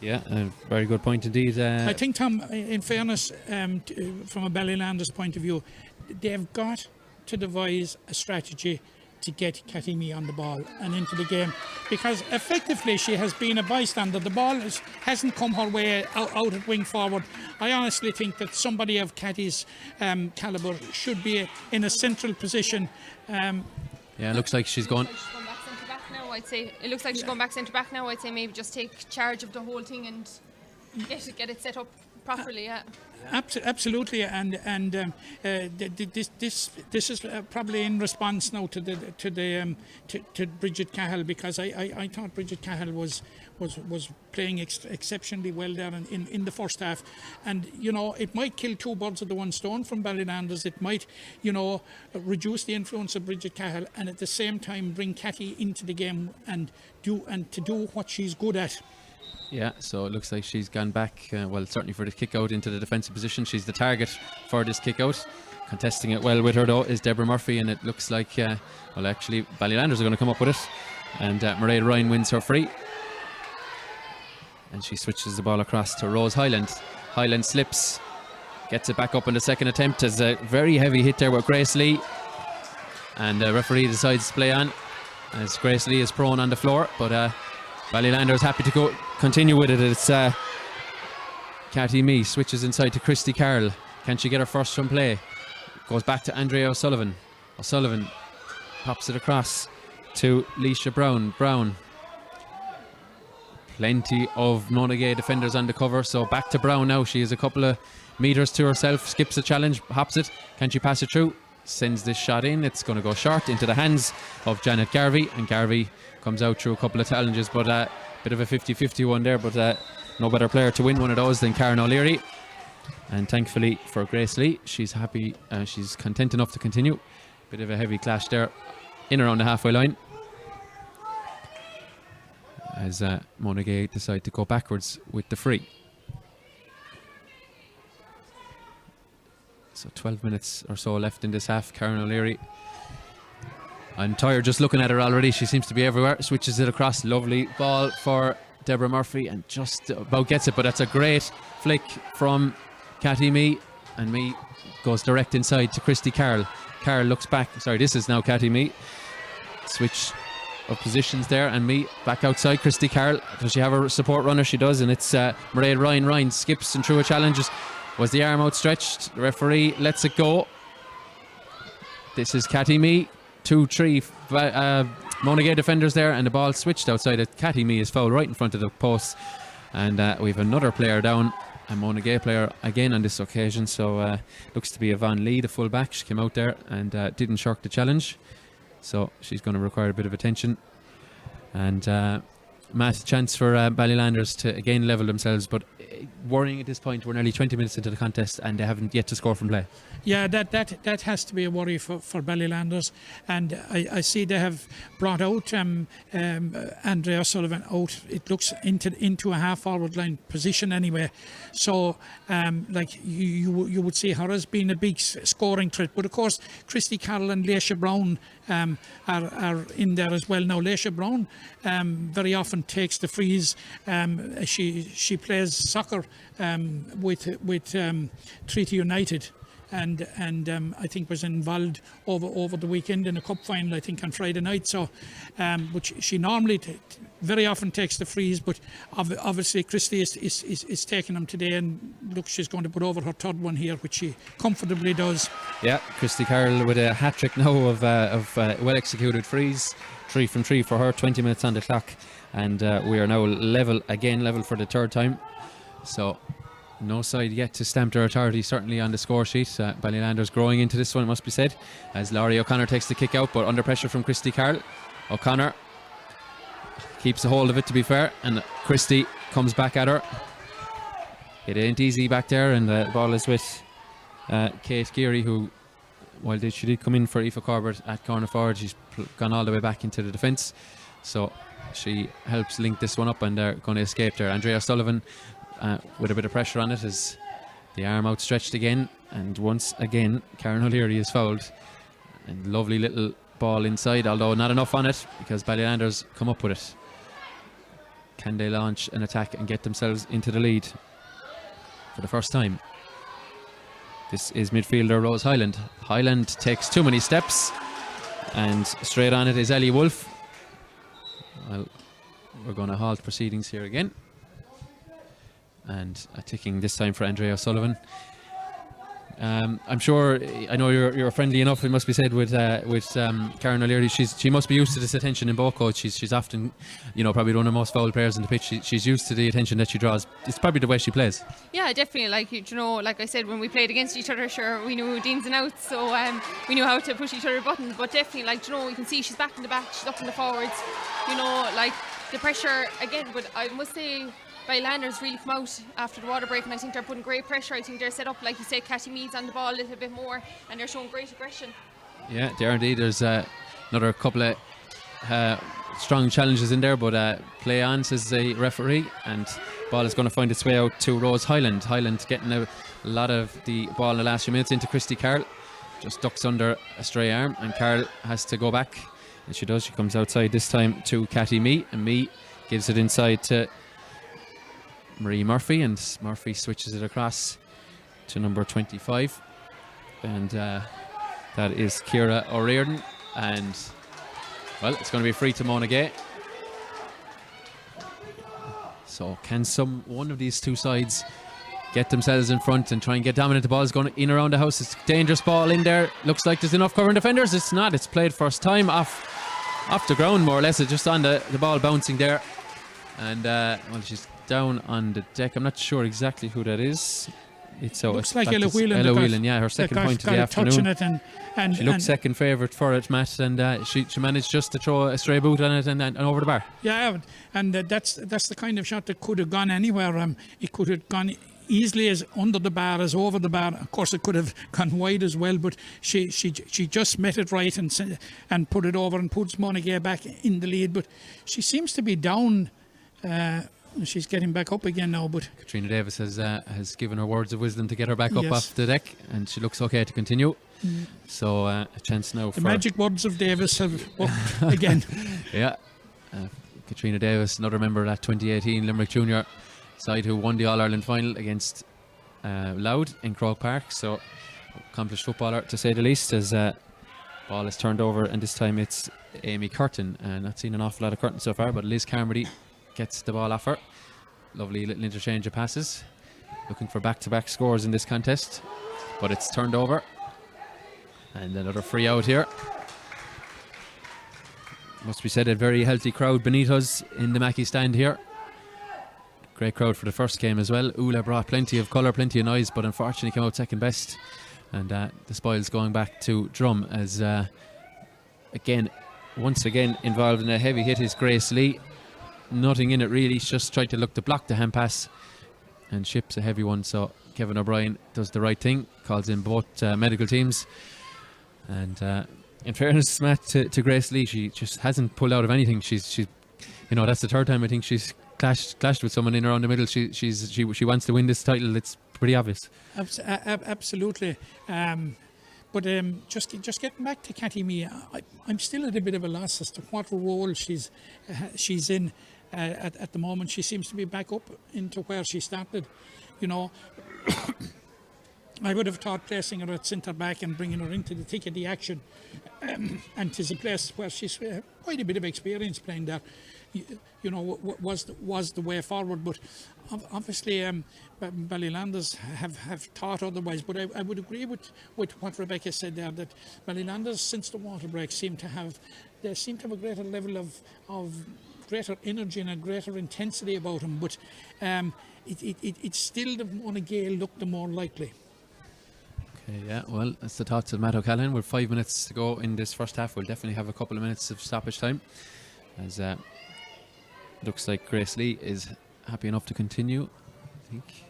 Yeah, very good point indeed. I think, Tom, in fairness, from a Ballylanders point of view, they've got to devise a strategy to get Cathy Mee on the ball and into the game, because effectively she has been a bystander. The ball hasn't come her way out at wing forward. I honestly think that somebody of Cathy's calibre should be in a central position. Yeah, it looks like she's gone. I'd say it looks like she's going back centre back now. I'd say maybe just take charge of the whole thing and get it set up properly. Absolutely, and this is probably in response now to Bridget Cahill, because I thought Bridget Cahill was playing exceptionally well there in the first half, and it might kill two birds with the one stone from Ballylanders. It might reduce the influence of Bridget Cahill, and at the same time bring Cathy into the game and do what she's good at. Yeah, so it looks like she's gone back, well, certainly for the kick out into the defensive position. She's the target for this kick out. Contesting it well with her, though, is Deborah Murphy, and it looks like, well, actually, Ballylanders are going to come up with it. And Mairead Ryan wins her free. And she switches the ball across to Rose Hyland. Hyland slips, gets it back up in the second attempt. There's a very heavy hit there with Grace Lee. And the referee decides to play on, as Grace Lee is prone on the floor, but Ballylanders happy to continue with it. It's Cathy Mee switches inside to Christy Carroll. Can she get her first from play? Goes back to Andrea O'Sullivan. O'Sullivan pops it across to Leisha Brown. Brown Plenty of Monagea defenders on the cover, so back to Brown now. She is a couple of metres to herself, skips a challenge, hops it. Can she pass it through? Sends this shot in. It's going to go short into the hands of Janet Garvey, and Garvey comes out through a couple of challenges, but bit of a 50-50 one there, but no better player to win one of those than Karen O'Leary. And thankfully for Grace Lee, she's happy, she's content enough to continue. Bit of a heavy clash there in around the halfway line as Monagea decide to go backwards with the free. So 12 minutes or so left in this half. Karen O'Leary, I'm tired just looking at her already. She seems to be everywhere. Switches it across. Lovely ball for Deborah Murphy and just about gets it, but that's a great flick from Cathy Mee, and Mee goes direct inside to Christy Carroll. Carroll looks back. Sorry, this is now Cathy Mee. Switch of positions there, and Mee back outside. Christy Carroll, does she have a support runner? She does, and it's Mairead Ryan. Ryan skips and through a challenge. Was the arm outstretched? The referee lets it go. This is Cathy Mee. 2-3 Monagea defenders there, and the ball switched outside it. Cathy Mee is fouled right in front of the post, and we have another player down, a Monagea player again on this occasion. So looks to be Yvonne Lee, the full back. She came out there and didn't shirk the challenge, so she's going to require a bit of attention. And Matt, chance for Ballylanders to again level themselves, but worrying at this point. We're nearly 20 minutes into the contest and they haven't yet to score from play. Yeah, that has to be a worry for Ballylanders, and I see they have brought out Andrea Sullivan out. It looks into a half forward line position anyway, so like you would see her as being a big scoring threat. But of course Christy Carroll and Leisha Brown are in there as well. Now Leisha Brown very often takes the frees. She plays soccer with Treaty United, and I think was involved over the weekend in a cup final, I think on Friday night. So but she normally very often takes the frees, but obviously Christy is taking them today, and look, she's going to put over her third one here, which she comfortably does. Yeah, Christy Carroll with a hat-trick now of well executed frees. 3 from 3 for her, 20 minutes on the clock, and we are now level for the third time. So no side yet to stamp their authority, certainly on the score sheet. Ballylanders growing into this one, it must be said, as Laurie O'Connor takes the kick out, but under pressure from Christy Carroll. O'Connor keeps a hold of it, to be fair, and Christy comes back at her. It ain't easy back there, and the ball is with Kate Geary, who, while she did come in for Aoife Corbett at corner forward, she's gone all the way back into the defence, so she helps link this one up, and they're going to escape there. Andrea Sullivan with a bit of pressure on it, as the arm outstretched again, and once again Karen O'Leary is fouled. And lovely little ball inside, although not enough on it, because Ballylanders come up with it. Can they launch an attack and get themselves into the lead for the first time? This is midfielder Rose Hyland. Hyland takes too many steps, and straight on it is Ellie Wolfe. Well, we're going to halt proceedings here again, and a ticking this time for Andrea O'Sullivan. I'm sure, I know you're friendly enough, it must be said, with Karen O'Leary. She must be used to this attention in both codes. She's often, probably one of the most foul players on the pitch. She's used to the attention that she draws. It's probably the way she plays. Yeah, definitely. Like I said, when we played against each other, sure, we knew the ins and outs, so we knew how to push each other buttons. But definitely, you can see she's back in the back, she's up in the forwards. The pressure again. But I must say, Ballylanders really come out after the water break, and I think they're putting great pressure. I think they're set up, like you say, Cathy Meads on the ball a little bit more, and they're showing great aggression. Yeah, they are indeed. There's another couple of strong challenges in there, but play on, says the referee, and ball is going to find its way out to Rose Hyland. Hyland getting a lot of the ball in the last few minutes into Christy Carroll. Just ducks under a stray arm, and Carroll has to go back, and she does. She comes outside this time to Cathy Mee, and Mee gives it inside to Marie Murphy, and Murphy switches it across to number 25, and that is Ciara O'Riordan, and well, it's going to be free to Monagea. So can one of these two sides get themselves in front and try and get dominant? The ball is going in around the house. It's a dangerous ball in there. Looks like there's enough covering defenders. It's not. It's played first time off the ground, more or less. It's just on the ball bouncing there. And well, she's down on the deck. I'm not sure exactly who that is. Looks like Ella Whelan. Ella Whelan, yeah, her second point of the afternoon. And she looked second favourite for it, Matt, and she managed just to throw a stray boot on it and over the bar. Yeah, and that's the kind of shot that could have gone anywhere. It could have gone easily as under the bar as over the bar. Of course, it could have gone wide as well, but she just met it right and put it over and puts Monagea back in the lead. But she seems to be down. She's getting back up again now, but Katrina Davis has given her words of wisdom to get her back up off the deck, and she looks okay to continue. So a chance now the magic words of Davis have worked again. Yeah, Katrina Davis, another member of that 2018 Limerick Junior side who won the All-Ireland final against Louth in Croke Park. So accomplished footballer to say the least, as ball is turned over, and this time it's Amy Curtin. Not seen an awful lot of Curtin so far, but Liz Carmody gets the ball off her. Lovely little interchange of passes. Looking for back-to-back scores in this contest, but it's turned over. And another free out here. Must be said, a very healthy crowd beneath us in the Mackey stand here. Great crowd for the first game as well. Ula brought plenty of colour, plenty of noise, but unfortunately came out second best. And the spoils going back to Drum, as once again involved in a heavy hit is Grace Lee. Nothing in it really, she's just tried to look to block the hand pass and ships a heavy one. So Kevin O'Brien does the right thing, calls in both medical teams. And in fairness, Matt, to Grace Lee, she just hasn't pulled out of anything. She's that's the third time I think she's clashed with someone in around the middle. She wants to win this title. It's pretty obvious. Absolutely. But just getting back to Cathy Mee, I'm still at a bit of a loss as to what role she's in at the moment. She seems to be back up into where she started. I would have thought placing her at centre back and bringing her into the thick of the action, and it's a place where she's quite a bit of experience playing there. Was the way forward, but obviously Ballylanders have thought otherwise. But I would agree with what Rebecca said there, that Ballylanders, since the water break, seem to have a greater level of greater energy and a greater intensity about them. But it's still the Monagea look the more likely. Okay, yeah, well, that's the thoughts of Matt O'Callaghan. With 5 minutes to go in this first half, we'll definitely have a couple of minutes of stoppage time, as looks like Grace Lee is happy enough to continue, I think.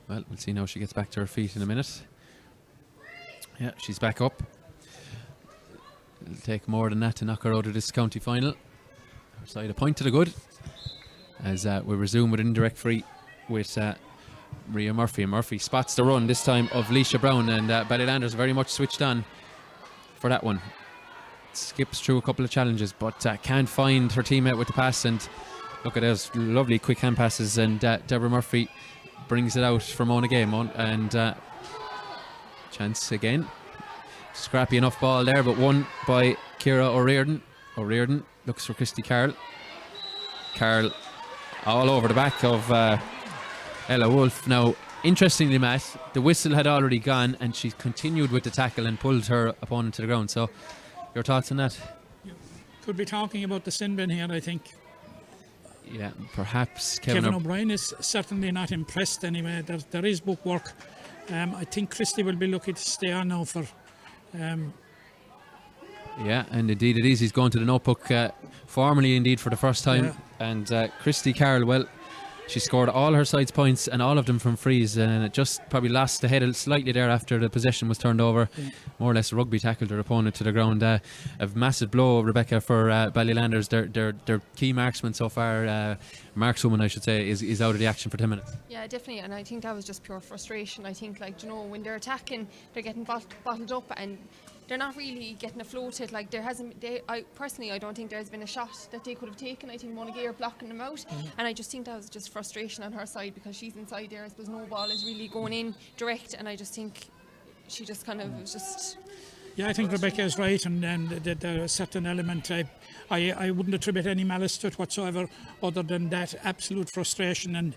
Well, we'll see now. She gets back to her feet in a minute. Yeah, she's back up. It'll take more than that to knock her out of this county final. Her side a point to the good, as we resume with an indirect free with Maria Murphy. And Murphy spots the run this time of Leisha Brown, and Ballylanders very much switched on for that one. Skips through a couple of challenges, but can't find her teammate with the pass. And look at those lovely quick hand passes, and Deborah Murphy brings it out from Monagea, and chance again. Scrappy enough ball there, but won by Ciara O'Riordan. O'Riordan looks for Christy Carroll. Carroll all over the back of Ella Wolfe. Now, interestingly, Matt, the whistle had already gone, and she continued with the tackle and pulled her opponent to the ground. So, your thoughts on that? Could be talking about the sin bin here, I think. Yeah, perhaps Kevin O'Brien is certainly not impressed anyway. There is book work. I think Christy will be lucky to stay on now for... yeah, and indeed it is. He's going to the notebook formally indeed for the first time. Yeah. And Christy Carroll, well, she scored all her side's points and all of them from frees, and it just probably lost the head slightly there after the possession was turned over. Yeah. More or less rugby tackled her opponent to the ground. A massive blow, Rebecca, for Ballylanders. Their key marksman so far, markswoman I should say, is out of the action for 10 minutes. Yeah, definitely, and I think that was just pure frustration. I think, when they're attacking, they're getting bottled up, and they're not really getting afloated. Like, there hasn't. I don't think there's been a shot that they could have taken. I think Monagea are blocking them out, and I just think that was just frustration on her side, because she's inside there. I suppose no ball is really going in direct, and I just think she just kind of was just. Yeah, I think Rebecca is right, and there's a certain element. I wouldn't attribute any malice to it whatsoever, other than that absolute frustration, and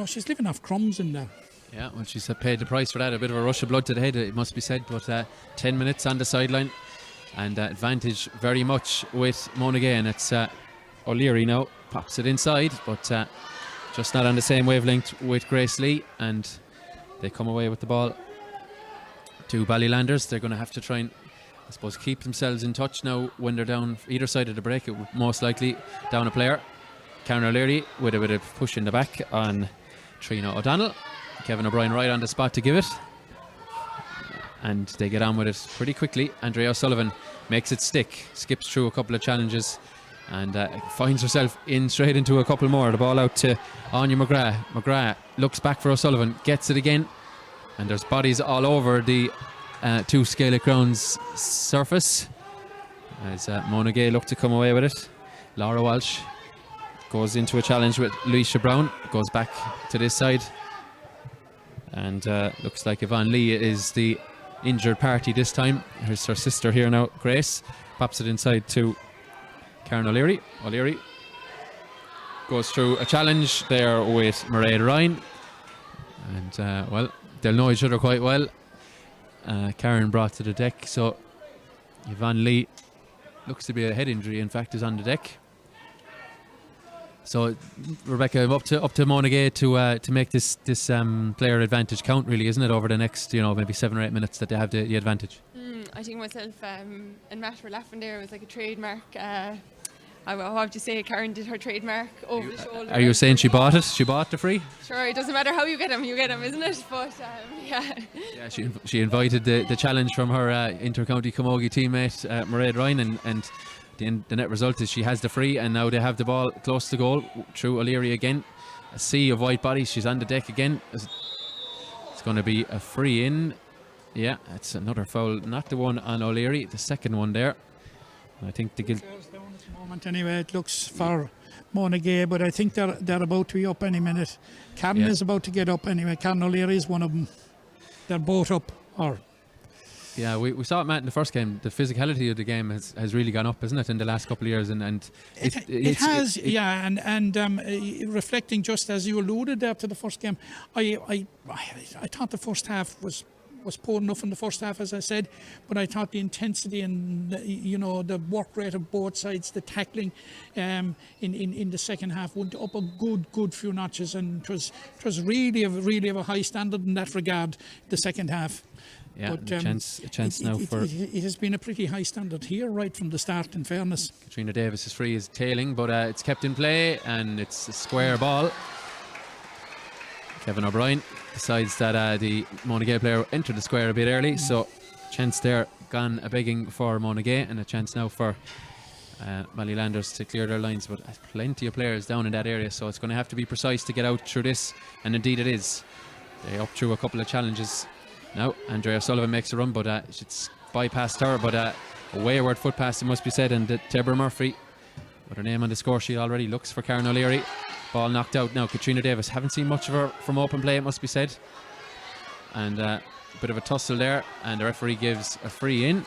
she's living off crumbs in there. Yeah, well, she's paid the price for that. A bit of a rush of blood to the head, it must be said. But 10 minutes on the sideline, and advantage very much with Monagea. And it's O'Leary now pops it inside, but just not on the same wavelength with Grace Lee, and they come away with the ball to Ballylanders. They're going to have to try and, I suppose, keep themselves in touch now when they're down either side of the break. It would most likely down a player. Karen O'Leary with a bit of push in the back on Trina O'Donnell. Kevin O'Brien right on the spot to give it, and they get on with it pretty quickly. Andrea O'Sullivan makes it stick, skips through a couple of challenges, and finds herself in straight into a couple more. The ball out to Anya McGrath. McGrath looks back for O'Sullivan, gets it again, and there's bodies all over the two Gaelic Grounds surface as Monagea look to come away with it. Laura Walsh goes into a challenge with Luisha Brown, goes back to this side, and looks like Yvonne Lee is the injured party this time. Here's her sister here now, Grace, pops it inside to Karen O'Leary. O'Leary goes through a challenge there with Mairead Ryan, and well, they'll know each other quite well. Karen brought to the deck, so Yvonne Lee looks to be a head injury, in fact, is on the deck. So Rebecca, up to Monagea to make this player advantage count, really, isn't it, over the next maybe 7 or 8 minutes that they have the advantage? I think myself and Matt were laughing there. It was like a trademark. How would you say Karen did her trademark over the shoulder? Are you saying she bought it? She bought the free? Sure, it doesn't matter how you get them, isn't it? But yeah. Yeah, she invited the challenge from her inter-county Camogie teammate Mairead Ryan, and the net result is she has the free, and now they have the ball close to goal through O'Leary again. A sea of white bodies. She's on the deck again. It's going to be a free in. Yeah, it's another foul. Not the one on O'Leary, the second one there. I think the guilt. Moment anyway, it looks for Monagea, but I think they're about to be up any minute. Karen is about to get up anyway. Karen O'Leary is one of them. They're both up. Yeah, we saw it, Matt, in the first game. The physicality of the game has really gone up, isn't it, in the last couple of years? And it has, yeah. And reflecting, just as you alluded there to the first game, I thought the first half was poor enough in the first half, as I said, but I thought the intensity and the work rate of both sides, the tackling in the second half went up a good few notches, and it was really of a high standard in that regard, the second half. Yeah, but, a chance now for... It has been a pretty high standard here right from the start, in fairness. Katrina Davis's free is tailing, but it's kept in play, and it's a square ball. Kevin O'Brien decides that the Monagea player entered the square a bit early, so chance there gone a begging for Monagea, and a chance now for Ballylanders to clear their lines, but plenty of players down in that area, so it's going to have to be precise to get out through this, and indeed it is. They up through a couple of challenges. Now Andrea Sullivan makes a run, but it's bypassed her, but a wayward foot pass, it must be said, and Deborah Murphy, with her name on the score sheet already, looks for Karen O'Leary. Ball knocked out now. Katrina Davis, haven't seen much of her from open play, it must be said, and a bit of a tussle there, and the referee gives a free in.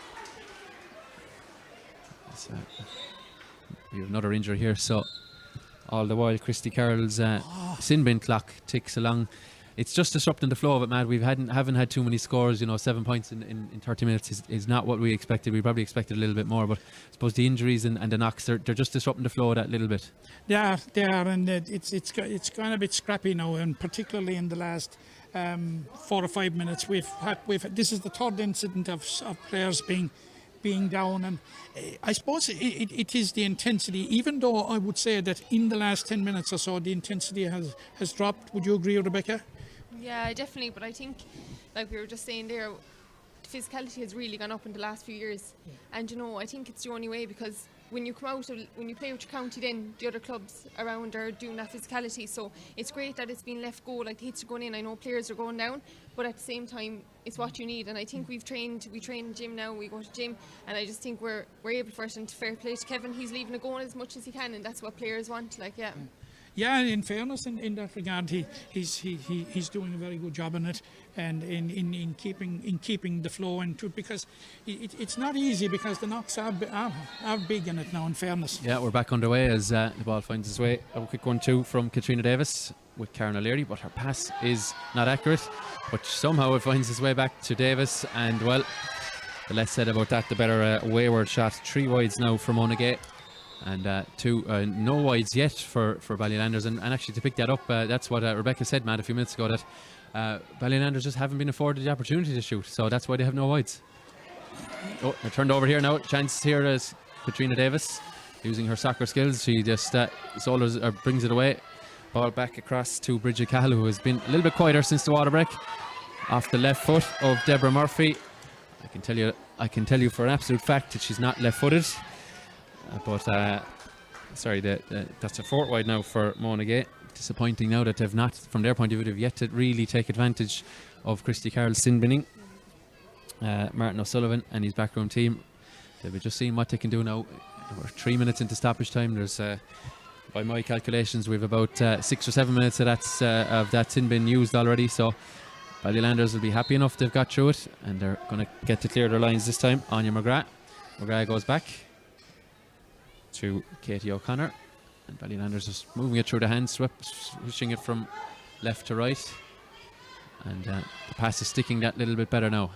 We have another injury here, so all the while Christy Carroll's sin bin clock ticks along. It's just disrupting the flow of it, Matt. We haven't had too many scores. 7 points in 30 minutes is not what we expected. We probably expected a little bit more, but I suppose the injuries and the knocks, they're just disrupting the flow of that little bit. Yeah, they are, and it's gone a bit scrappy now, and particularly in the last 4 or 5 minutes, we've this is the third incident of players being down, and I suppose it is the intensity, even though I would say that in the last 10 minutes or so the intensity has dropped. Would you agree, Rebecca? Yeah, definitely, but I think, like we were just saying there, physicality has really gone up in the last few years, and I think it's the only way, because when you come out, when you play with your county, then the other clubs around are doing that physicality, so it's great that it's been left go, like the hits are going in. I know players are going down, but at the same time it's what you need, and I think we train in gym now, we go to gym, and I just think we're able for it, and fair play to Kevin, he's leaving it going as much as he can, and that's what players want, Yeah, in fairness, in that regard, he's doing a very good job in it, and in keeping the flow into it, because it's not easy, because the knocks are big in it now. In fairness. Yeah, we're back underway as the ball finds its way. A quick 1-2 from Katrina Davis with Karen O'Leary, but her pass is not accurate. But somehow it finds its way back to Davis, and well, the less said about that, the better. Wayward shot, 3 wides now for Monagea. And no wides yet for Ballylanders. And actually, to pick that up, that's what Rebecca said, Matt, a few minutes ago, that Ballylanders just haven't been afforded the opportunity to shoot. So that's why they have no wides. Oh, they're turned over here now. Chance here is Katrina Davis using her soccer skills. She just brings it away. Ball back across to Bridget Cahill, who has been a little bit quieter since the water break. Off the left foot of Deborah Murphy. I can tell you for an absolute fact that she's not left-footed. That's a fort wide now for Monagea. Disappointing now that they've not, from their point of view, they've yet to really take advantage of Christy Carroll's sin binning. Martin O'Sullivan and his backroom team, they'll be just seeing what they can do now. We're 3 minutes into stoppage time. There's, by my calculations, we've about 6 or 7 minutes of that sin bin used already. So Ballylanders will be happy enough they've got through it, and they're going to get to clear their lines this time. Anya McGrath. McGrath goes back to Katie O'Connor, and Ballylanders just moving it through the hands, switching it from left to right, and the pass is sticking that little bit better now.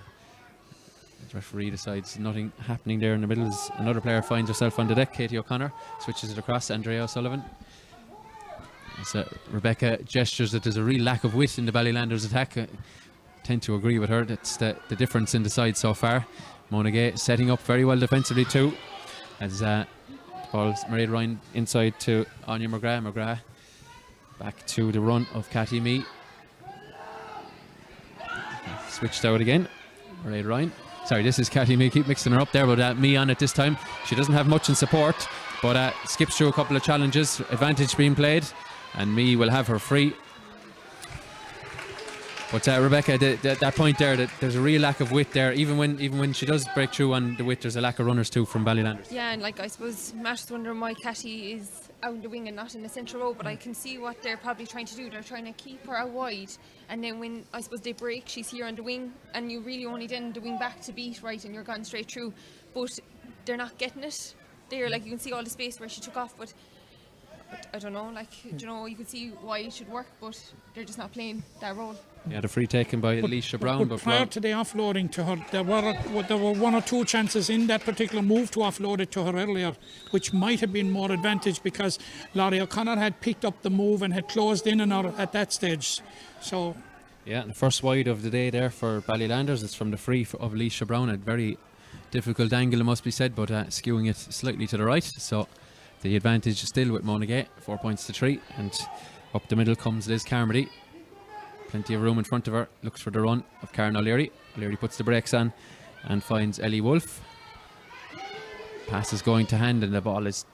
The referee decides nothing happening there in the middle as another player finds herself on the deck. Katie O'Connor switches it across. Andrea O'Sullivan. As Rebecca gestures that there's a real lack of wit in the Ballylanders attack. I tend to agree with her. That's the difference in the side so far. Monagea setting up very well defensively too, as ball's Mairead Ryan inside to Anya McGrath. McGrath back to the run of Cathy Mee. Switched out again. Mairead Ryan. Sorry, this is Cathy Mee. Keep mixing her up there, but Mee on it this time. She doesn't have much in support, but skips through a couple of challenges. Advantage being played, and Mee will have her free. But Rebecca, that point there, that there's a real lack of wit there. Even when she does break through on the wit, there's a lack of runners too from Ballylanders. Yeah, and I suppose Matt's wondering why Cathy is out in the wing and not in the central row, but I can see what they're probably trying to do. They're trying to keep her out wide, and then when I suppose they break, she's here on the wing, and you really only then the wing back to beat, right, and you're gone straight through. But they're not getting it there. You can see all the space where she took off, but I don't know, you can see why it should work, but they're just not playing that role. Yeah, the free taken by Alicia Brown. But prior to the offloading to her, there were one or two chances in that particular move to offload it to her earlier, which might have been more advantage because Laurie O'Connor had picked up the move and had closed in on her at that stage. So, yeah, the first wide of the day there for Ballylanders is from the free of Alicia Brown. A very difficult angle, it must be said, but skewing it slightly to the right. So the advantage is still with Monagea, 4 points to 3, and up the middle comes Liz Carmody. Plenty of room in front of her. Looks for the run of Karen O'Leary. O'Leary puts the brakes on and finds Ellie Wolfe. Pass is going to hand, and the ball is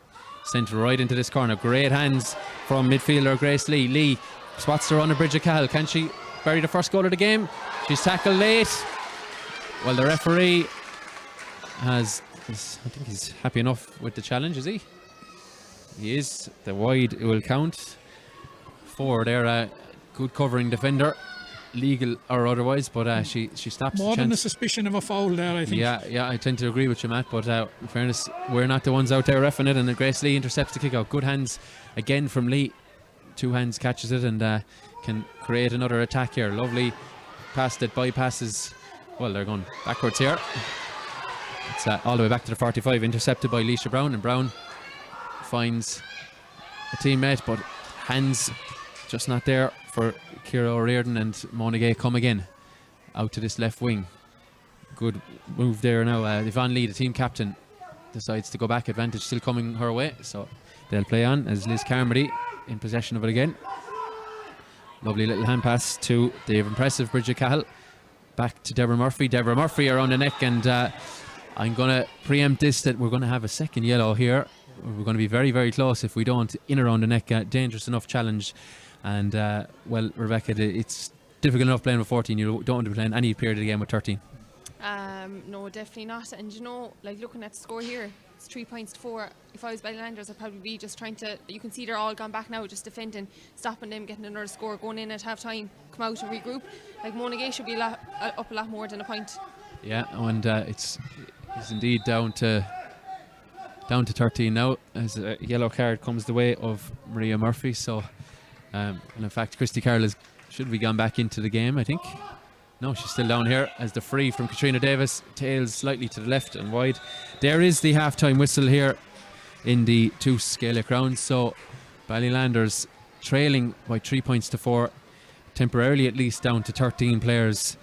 sent right into this corner. Great hands from midfielder Grace Lee. Lee spots the run of Bridget Cahill. Can she bury the first goal of the game? She's tackled late. Well, the referee I think he's happy enough with the challenge, is he? He is. The wide will count for their good covering defender, legal or otherwise, but she stops more than a suspicion of a foul there, I think. Yeah, I tend to agree with you, Matt, but in fairness, we're not the ones out there reffing it, and Grace Lee intercepts the kick out. Good hands again from Lee. 2 hands catches it and can create another attack here. Lovely pass that bypasses, well, they're going backwards here. It's all the way back to the 45, intercepted by Alicia Brown, and Brown finds a teammate, but hands just not there for Ciara O'Riordan, and Monagea come again out to this left wing. Good move there now. Yvonne Lee, the team captain, decides to go back. Advantage still coming her way, so they'll play on as Liz Carmody in possession of it again. Lovely little hand pass to the impressive Bridget Cahill. Back to Deborah Murphy. Deborah Murphy around the neck, and I'm going to preempt this that we're going to have a second yellow here. We're going to be very, very close if we don't. In around the neck, dangerous enough challenge. And well, Rebecca, it's difficult enough playing with 14. You don't want to be playing any period of the game with 13. No, definitely not. And looking at the score here, it's 3 points to 4. If I was Ballylanders, I'd probably be just trying to. You can see they're all gone back now, just defending, stopping them, getting another score, going in at half time, come out and regroup. Monagea should be up a lot more than a point. Yeah, and it's indeed down to 13 now, as a yellow card comes the way of Maria Murphy. So. And in fact, Christy Carroll should be gone back into the game, I think. No, she's still down here as the free from Katrina Davis tails slightly to the left and wide. There is the half-time whistle here in the two Gaelic rounds. So Ballylanders trailing by 3 points to 4, temporarily at least down to 13 players.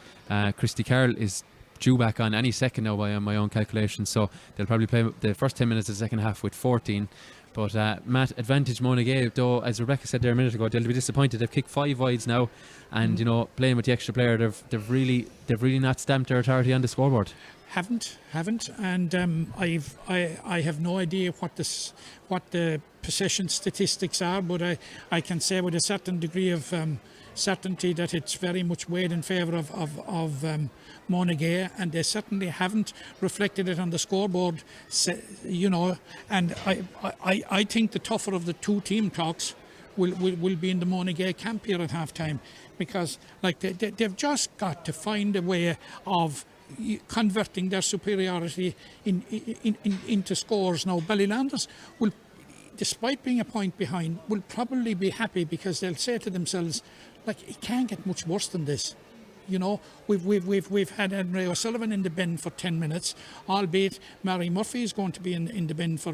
Christy Carroll is due back on any second now by my own calculations, so they'll probably play the first 10 minutes of the second half with 14. But Matt, advantage Monagea, though, as Rebecca said there a minute ago, they'll be disappointed. They've kicked 5 wides now, and playing with the extra player, they've really not stamped their authority on the scoreboard. Haven't, and I have no idea what the possession statistics are, but I can say with a certain degree of certainty that it's very much weighed in favour of Monagea, and they certainly haven't reflected it on the scoreboard, and I think the tougher of the two team talks will be in the Monagea camp here at half time, because like they've just got to find a way of converting their superiority into scores. Now Ballylanders will, despite being a point behind, will probably be happy, because they'll say to themselves, like, it can't get much worse than this. We've had Henry O'Sullivan in the bin for 10 minutes, albeit Mary Murphy is going to be in the bin for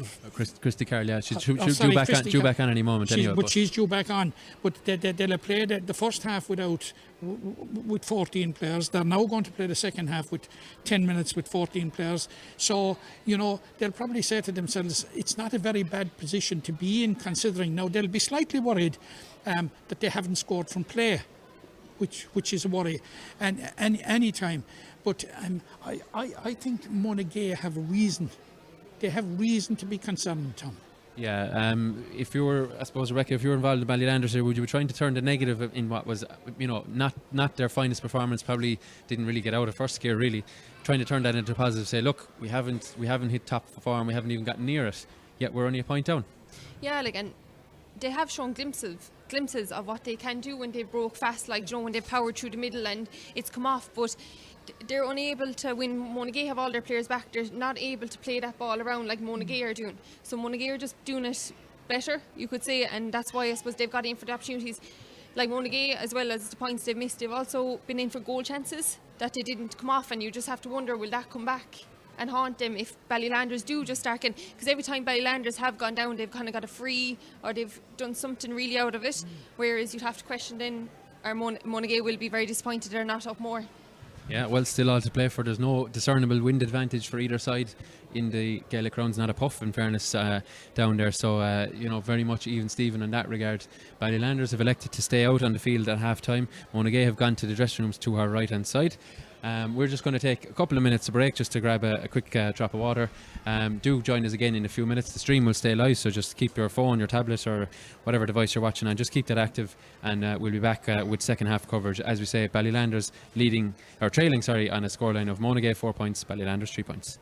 Christy Carroll. Yeah, she's due back on any moment. She's due back on. But they'll have played the first half with 14 players. They're now going to play the second half with 10 minutes with 14 players. So they'll probably say to themselves, it's not a very bad position to be in, considering. Now they'll be slightly worried that they haven't scored from play, which is a worry, and any time. But I think Monagea have reason. They have reason to be concerned, Tom. Yeah, if you were, I suppose, Rebecca, if you were involved in Ballylanders here, would you be trying to turn the negative in what was, not their finest performance, probably didn't really get out of first gear, really, trying to turn that into positive, say, look, we haven't hit top form, we haven't even gotten near it, yet we're only a point down. Yeah, and they have shown glimpses of what they can do when they broke fast, when they powered through the middle and it's come off, but they're unable to, when Monagea have all their players back, they're not able to play that ball around like Monagea are doing. So Monagea are just doing it better, you could say, and that's why I suppose they've got in for the opportunities. Like Monagea, as well as the points they've missed, they've also been in for goal chances that they didn't come off, and you just have to wonder, will that come back and haunt them if Ballylanders do just start getting, because every time Ballylanders have gone down, they've kind of got a free, or they've done something really out of it, whereas you'd have to question then, or Monagea will be very disappointed they're not up more. Yeah, well, still all to play for. There's no discernible wind advantage for either side in the Gaelic rounds. Not a puff, in fairness, down there. So, very much even Stephen in that regard. Ballylanders have elected to stay out on the field at half time. Monagea have gone to the dressing rooms to our right hand side. We're just going to take a couple of minutes of break just to grab a quick drop of water. Do join us again in a few minutes. The stream will stay live, so just keep your phone, your tablet, or whatever device you're watching on, just keep that active, and we'll be back with second half coverage. As we say, Ballylanders trailing on a scoreline of Monagea 4 points, Ballylanders 3 points.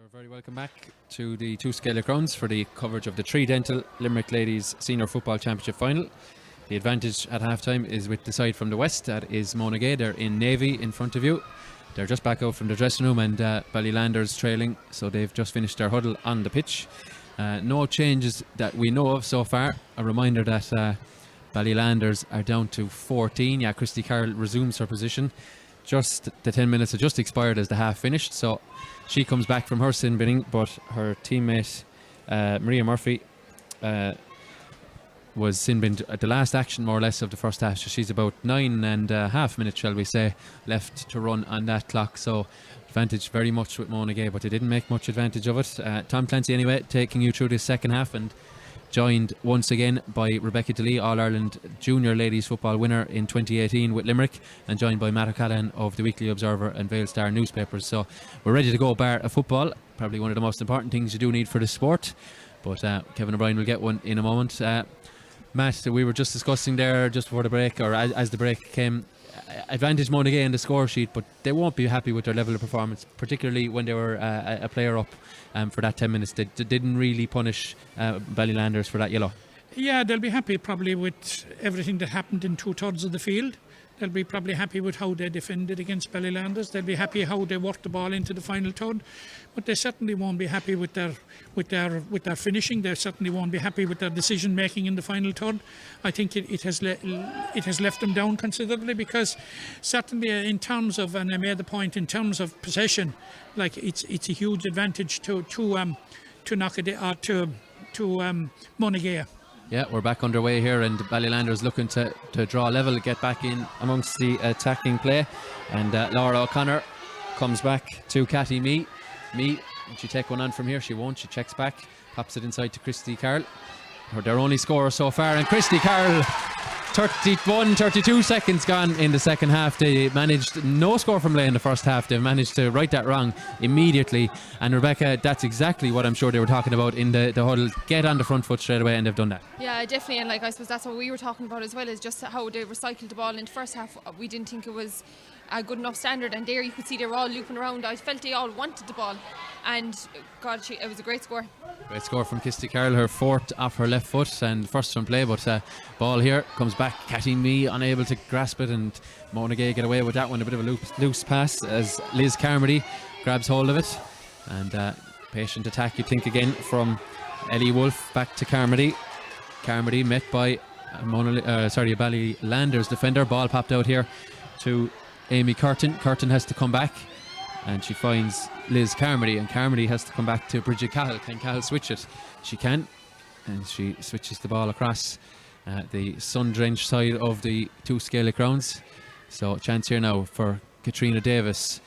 You're very welcome back to the two Gaelic rounds for the coverage of the Trident Limerick Ladies Senior Football Championship Final. The advantage at half-time is with the side from the west, that is Monagea. They're in navy in front of you. They're just back out from the dressing room, and Ballylanders trailing, so they've just finished their huddle on the pitch. No changes that we know of so far. A reminder that Ballylanders are down to 14. Yeah, Christy Carroll resumes her position. Just the 10 minutes had just expired as the half finished, so she comes back from her sin binning, but her teammate Maria Murphy was sin binned at the last action, more or less, of the first half. So she's about 9.5 minutes, shall we say, left to run on that clock. So advantage very much with Monagea, but they didn't make much advantage of it. Tom Clancy, anyway, taking you through this second half, and joined once again by Rebecca DeLee, All-Ireland Junior Ladies Football winner in 2018 with Limerick, and joined by Matt O'Callaghan of the Weekly Observer and Vale Star newspapers. So we're ready to go, bar a football, probably one of the most important things you do need for the sport. But Kevin O'Brien will get one in a moment. Matt, we were just discussing there just before the break, or as the break came, advantage Monagea in the score sheet, but they won't be happy with their level of performance, particularly when they were a player up for that 10 minutes. They didn't really punish Ballylanders for that yellow. Yeah, they'll be happy probably with everything that happened in 2/3 of the field. They'll be probably happy with how they defended against Ballylanders. They'll be happy how they worked the ball into the final third, but they certainly won't be happy with their finishing. They certainly won't be happy with their decision making in the final third. I think it has left them down considerably, because certainly in terms of, and I made the point, in terms of possession, like it's a huge advantage to Monagea. Yeah, we're back underway here, and Ballylanders looking to draw level, get back in amongst the attacking play. And Laura O'Connor comes back to Cathy Mee. Will she take one on from here? She won't. She checks back, pops it inside to Christy Carroll. Their only scorer so far, and Christy Carroll, 32 seconds gone in the second half. They managed no score from Lay in the first half. They've managed to right that wrong immediately. And Rebecca, that's exactly what I'm sure they were talking about in the huddle. Get on the front foot straight away, and they've done that. Yeah, definitely, and I suppose that's what we were talking about as well, is just how they recycled the ball in the first half. We didn't think it was a good enough standard, and there you could see they were all looping around. I felt they all wanted the ball, and God, it was a great score. Great score from Christy Carroll, her fourth off her left foot and first from play, but ball here comes back. Cathy Mee unable to grasp it, and Monagea get away with that one. A bit of a loose pass as Liz Carmody grabs hold of it, and patient attack, you think, again from Ellie Wolfe back to Carmody. Carmody met by a Ballylanders defender. Ball popped out here to Amy Curtin. Curtin has to come back, and she finds Liz Carmody, and Carmody has to come back to Bridget Cahill. Can Cahill switch it? She can, and she switches the ball across the sun-drenched side of the two Gaelic grounds. So chance here now for Katrina Davis.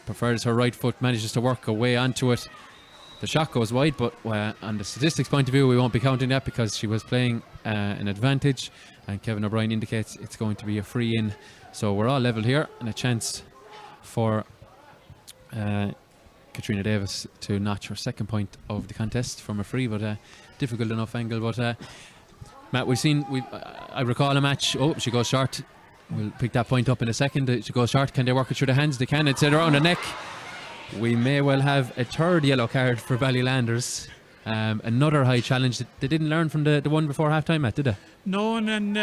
Prefers her right foot, manages to work her way onto it. The shot goes wide, but on the statistics point of view, we won't be counting that because she was playing an advantage, and Kevin O'Brien indicates it's going to be a free in. So we're all level here, and a chance for Katrina Davis to notch her second point of the contest from a free, but difficult enough angle. But Matt, I recall a match. Oh, she goes short. We'll pick that point up in a second. She goes short. Can they work it through the hands? They can. It's around the neck. We may well have a third yellow card for Ballylanders. Another high challenge. They didn't learn from the one before half time, Matt, did they? No, and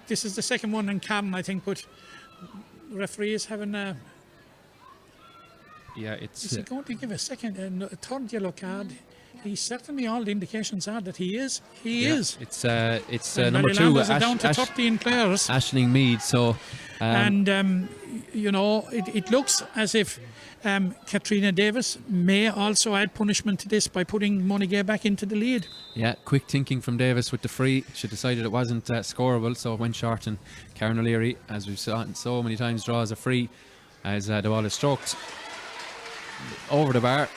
this is the second one in Cam, I think, but referee is having a... Yeah, it's... Is he going to give a third yellow card? He certainly, all the indications are that he is. He is. It's number 2. Are down to 13 players. Aisling Mead. So, it looks as if Katrina Davis may also add punishment to this by putting Monagea back into the lead. Yeah, quick thinking from Davis with the free. She decided it wasn't scoreable, so it went short. And Karen O'Leary, as we've seen so many times, draws a free as the ball is stroked over the bar.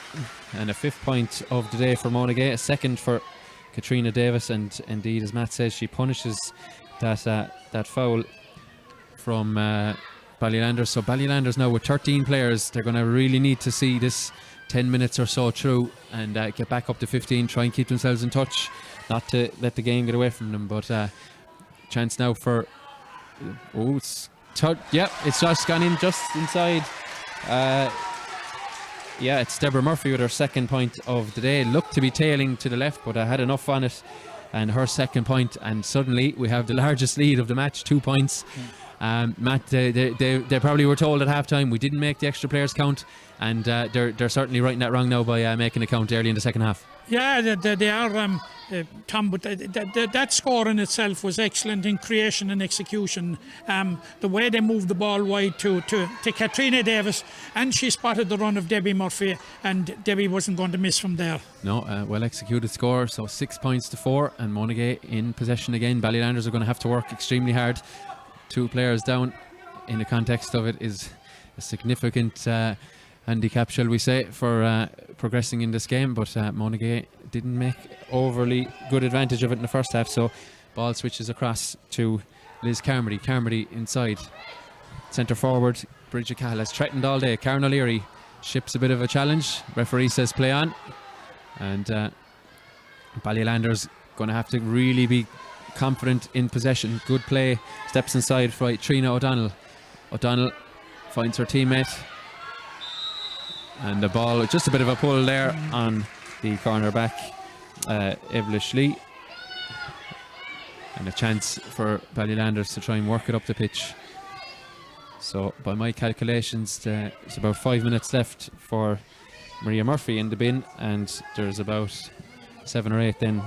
And a 5th point of the day for Monagea, a 2nd for Katrina Davis, and indeed, as Matt says, she punishes that foul from Ballylanders. So Ballylanders now with 13 players, they're going to really need to see this 10 minutes or so through and get back up to 15, try and keep themselves in touch, not to let the game get away from them. But chance now for It's just gone in just inside Yeah, it's Deborah Murphy with her second point of the day. Looked to be tailing to the left, but I had enough on it. And her second point, and suddenly we have the largest lead of the match, 2 points. Matt, they probably were told at halftime we didn't make the extra players count, and they're certainly righting that wrong now by making a count early in the second half. Yeah, they are, Tom, but that score in itself was excellent in creation and execution. The way they moved the ball wide to Katrina Davis, and she spotted the run of Debbie Murphy, and Debbie wasn't going to miss from there. No, well executed score, so 6 points to 4, and Monagea in possession again. Ballylanders are going to have to work extremely hard. 2 players down in the context of it is a significant handicap, shall we say, for progressing in this game, but Monagea didn't make overly good advantage of it in the first half, so ball switches across to Liz Carmody. Carmody inside, centre forward. Bridget Cahill has threatened all day. Karen O'Leary ships a bit of a challenge. Referee says play on, and Ballylanders going to have to really be confident in possession. Good play, steps inside for Trina O'Donnell. O'Donnell finds her teammate, and the ball, just a bit of a pull there on the corner back, Evelyn Lee, and a chance for Ballylanders to try and work it up the pitch. So by my calculations, there's about 5 minutes left for Maria Murphy in the bin, and there's about 7 or 8 then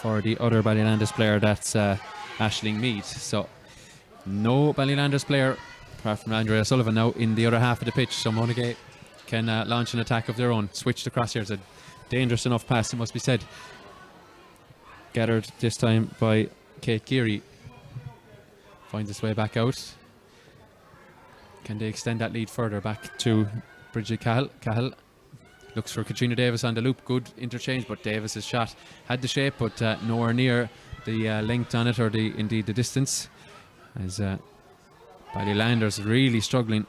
for the other Ballylanders player, that's Aisling Mead. So no Ballylanders player apart from Andrea Sullivan now in the other half of the pitch, so Monagea can launch an attack of their own. Switched across here. It's a dangerous enough pass, it must be said. Gathered this time by Kate Geary. Finds its way back out. Can they extend that lead further back to Bridget Cahill? Cahill looks for Katrina Davis on the loop. Good interchange, but Davis's shot had the shape, but nowhere near the length on it, or indeed the distance. As Ballylanders really struggling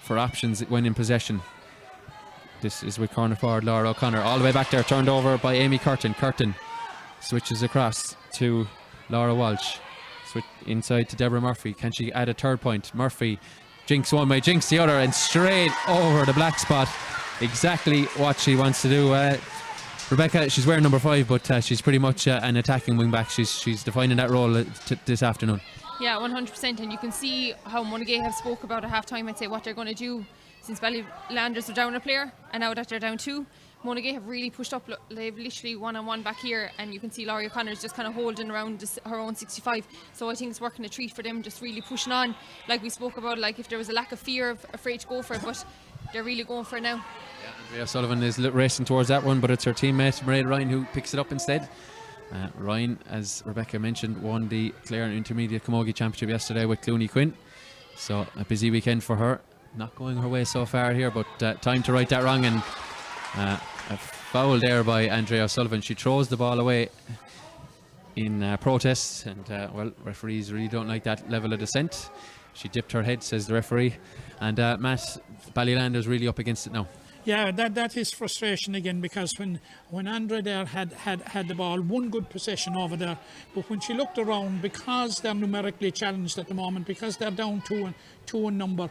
for options when in possession. This is with corner forward Laura O'Connor, all the way back there, turned over by Amy Curtin. Curtin switches across to Laura Walsh. Switch inside to Deborah Murphy. Can she add a third point? Murphy jinks one way, jinks the other, and straight over the black spot. Exactly what she wants to do. Rebecca, she's wearing number 5, but she's pretty much an attacking wing back. She's defining that role this afternoon. Yeah, 100%, and you can see how Monagea have spoke about at half-time, I'd say, what they're going to do since Ballylanders were down a player, and now that they're down 2, Monagea have really pushed up. They've literally one-on-one back here, and you can see Laurie O'Connor's just kind of holding around her own 65, so I think it's working a treat for them, just really pushing on, like we spoke about, like if there was a lack of fear, afraid to go for it, but they're really going for it now. Yeah, Andrea Sullivan is racing towards that one, but it's her teammate Mairead Ryan who picks it up instead. Ryan, as Rebecca mentioned, won the Clare Intermediate Camogie Championship yesterday with Clooney Quinn, so a busy weekend for her. Not going her way so far here, but time to right that wrong, and a foul there by Andrea Sullivan. She throws the ball away in protest, and well, referees really don't like that level of dissent. She dipped her head, says the referee, and Matt, Ballylanders really up against it now. Yeah, that is frustration again, because when Andrea there had the ball, one good possession over there, but when she looked around, because they're numerically challenged at the moment, because they're down two in number,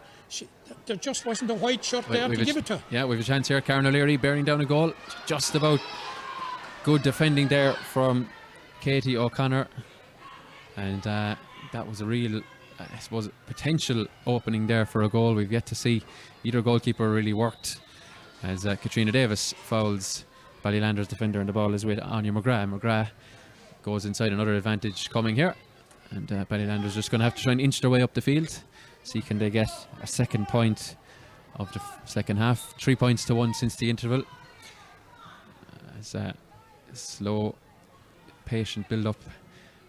there just wasn't a white shirt there to give it to. Yeah, we have a chance here. Karen O'Leary bearing down a goal, just about good defending there from Katie O'Connor, and that was a real, I suppose, potential opening there for a goal. We've yet to see either goalkeeper really worked, as Katrina Davis fouls Ballylanders defender, and the ball is with Anya McGrath. McGrath goes inside, another advantage coming here, and Ballylanders just going to have to try and inch their way up the field. See can they get a second point of the second half. 3 points to 1 since the interval. As slow, patient build up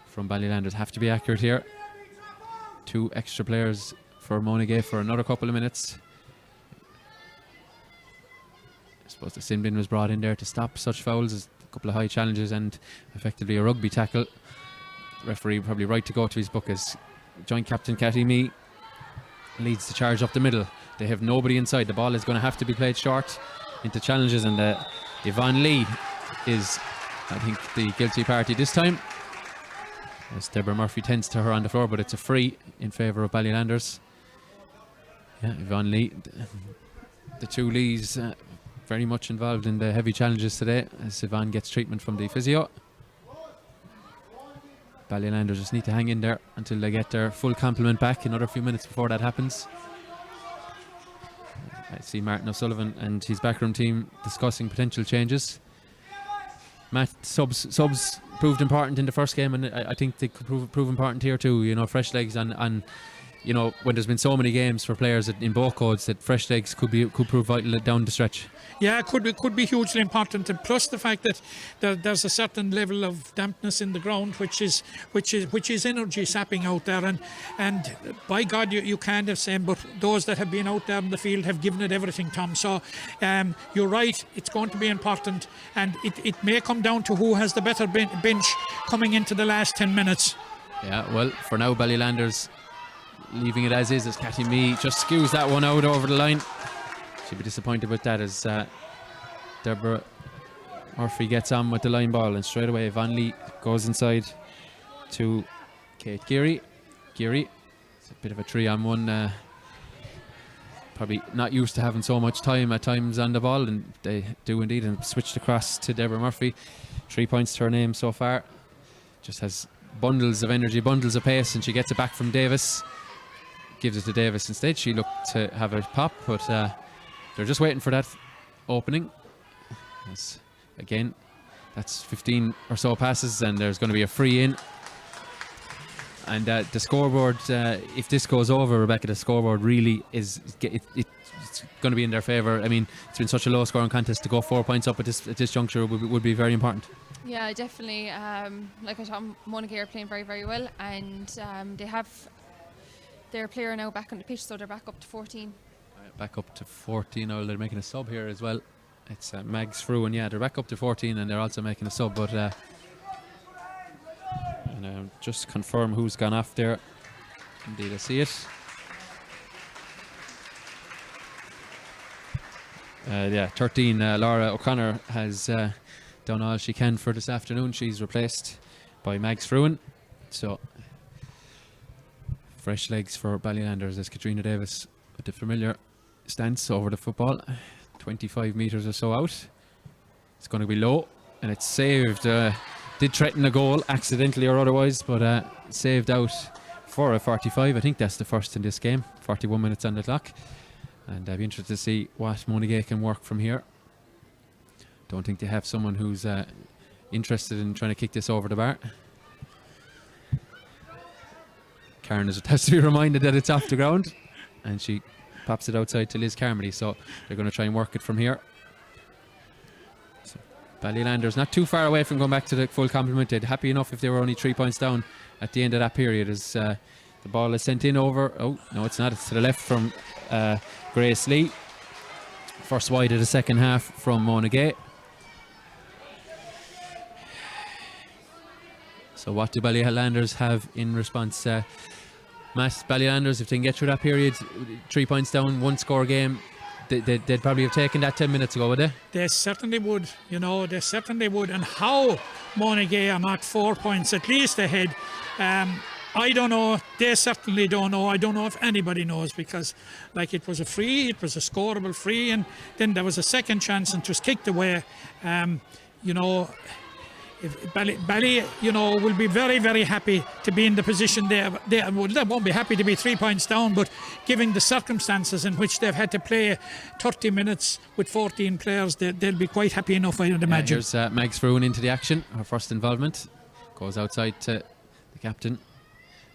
from Ballylanders. Have to be accurate here. 2 extra players for Monagea for another couple of minutes. I suppose the sin bin was brought in there to stop such fouls, as a couple of high challenges and effectively a rugby tackle. Referee probably right to go to his book, as joint captain Cathy Mee leads the charge up the middle. They have nobody inside. The ball is going to have to be played short into challenges, and Yvonne Lee is, I think, the guilty party this time, as Deborah Murphy tends to her on the floor, but it's a free in favour of Ballylanders. Yeah, Yvonne Lee the two Lees very much involved in the heavy challenges today as Yvonne gets treatment from the physio. Ballylanders just need to hang in there until they get their full complement back. Another few minutes before that happens. I see Martin O'Sullivan and his backroom team discussing potential changes. Matt, subs proved important in the first game, and I think they could prove important here too. You know, fresh legs and you know, when there's been so many games for players in both codes, that fresh legs could prove vital down the stretch. Yeah, it could be hugely important, and plus the fact that there's a certain level of dampness in the ground, which is energy sapping out there, and by God, you can't have same, but those that have been out there in the field have given it everything, Tom. So you're right, it's going to be important, and it may come down to who has the better bench coming into the last 10 minutes. Yeah, well, for now, Ballylanders leaving it as is, as Cathy Mee just skews that one out over the line. She'll be disappointed with that as Deborah Murphy gets on with the line ball, and straight away Van Lee goes inside to Kate Geary. Geary, it's a bit of a 3-on-1, probably not used to having so much time at times on the ball, and they do indeed, and switched across to Deborah Murphy. 3 points to her name so far. Just has bundles of energy, bundles of pace, and she gets it back from Davis. Gives it to Davis instead. She looked to have a pop, but they're just waiting for that opening. Again, that's 15 or so passes, and there's going to be a free in. And the scoreboard, if this goes over, Rebecca, the scoreboard really is it's going to be in their favour. I mean, it's been such a low scoring contest. To go 4 points up at this juncture would be very important. Yeah, definitely. Like I thought, Monagea are playing very, very well, and they have their player now back on the pitch, so they're back up to 14. Back up to 14. Oh, they're making a sub here as well. It's Mags Fruin. Yeah, they're back up to 14, and they're also making a sub. But and just confirm who's gone off there. Indeed, I see it. Yeah, 13. Laura O'Connor has done all she can for this afternoon. She's replaced by Mags Fruin. So fresh legs for Ballylanders as Katrina Davis with the familiar stance over the football. 25 metres or so out. It's going to be low, and it's saved. Did threaten a goal, accidentally or otherwise, but saved out for a 45. I think that's the first in this game. 41 minutes on the clock. And I'd be interested to see what Monagea can work from here. Don't think they have someone who's interested in trying to kick this over the bar. Karen has to be reminded that it's off the ground, and she pops it outside to Liz Carmody, so they're going to try and work it from here. So Ballylanders not too far away from going back to the full complement. They'd happy enough if they were only 3 points down at the end of that period, as the ball is sent in over. Oh no, it's not. It's to the left from Grace Lee. First wide of the second half from Monagea. So what do Ballylanders have in response? Matt, Ballylanders, if they can get through that period, 3 points down, one score game, they'd probably have taken that 10 minutes ago, would they? They certainly would, you know, they certainly would. And how Monagea are not 4 points at least ahead, I don't know. They certainly don't know. I don't know if anybody knows, because like it was a scoreable free, and then there was a second chance and it was kicked away. You know, if Bally, you know, will be very, very happy to be in the position they won't be happy to be 3 points down, but given the circumstances in which they've had to play 30 minutes with 14 players, they'll be quite happy enough, I would imagine. Here's Mags Fruin into the action. Her first involvement. Goes outside to the captain,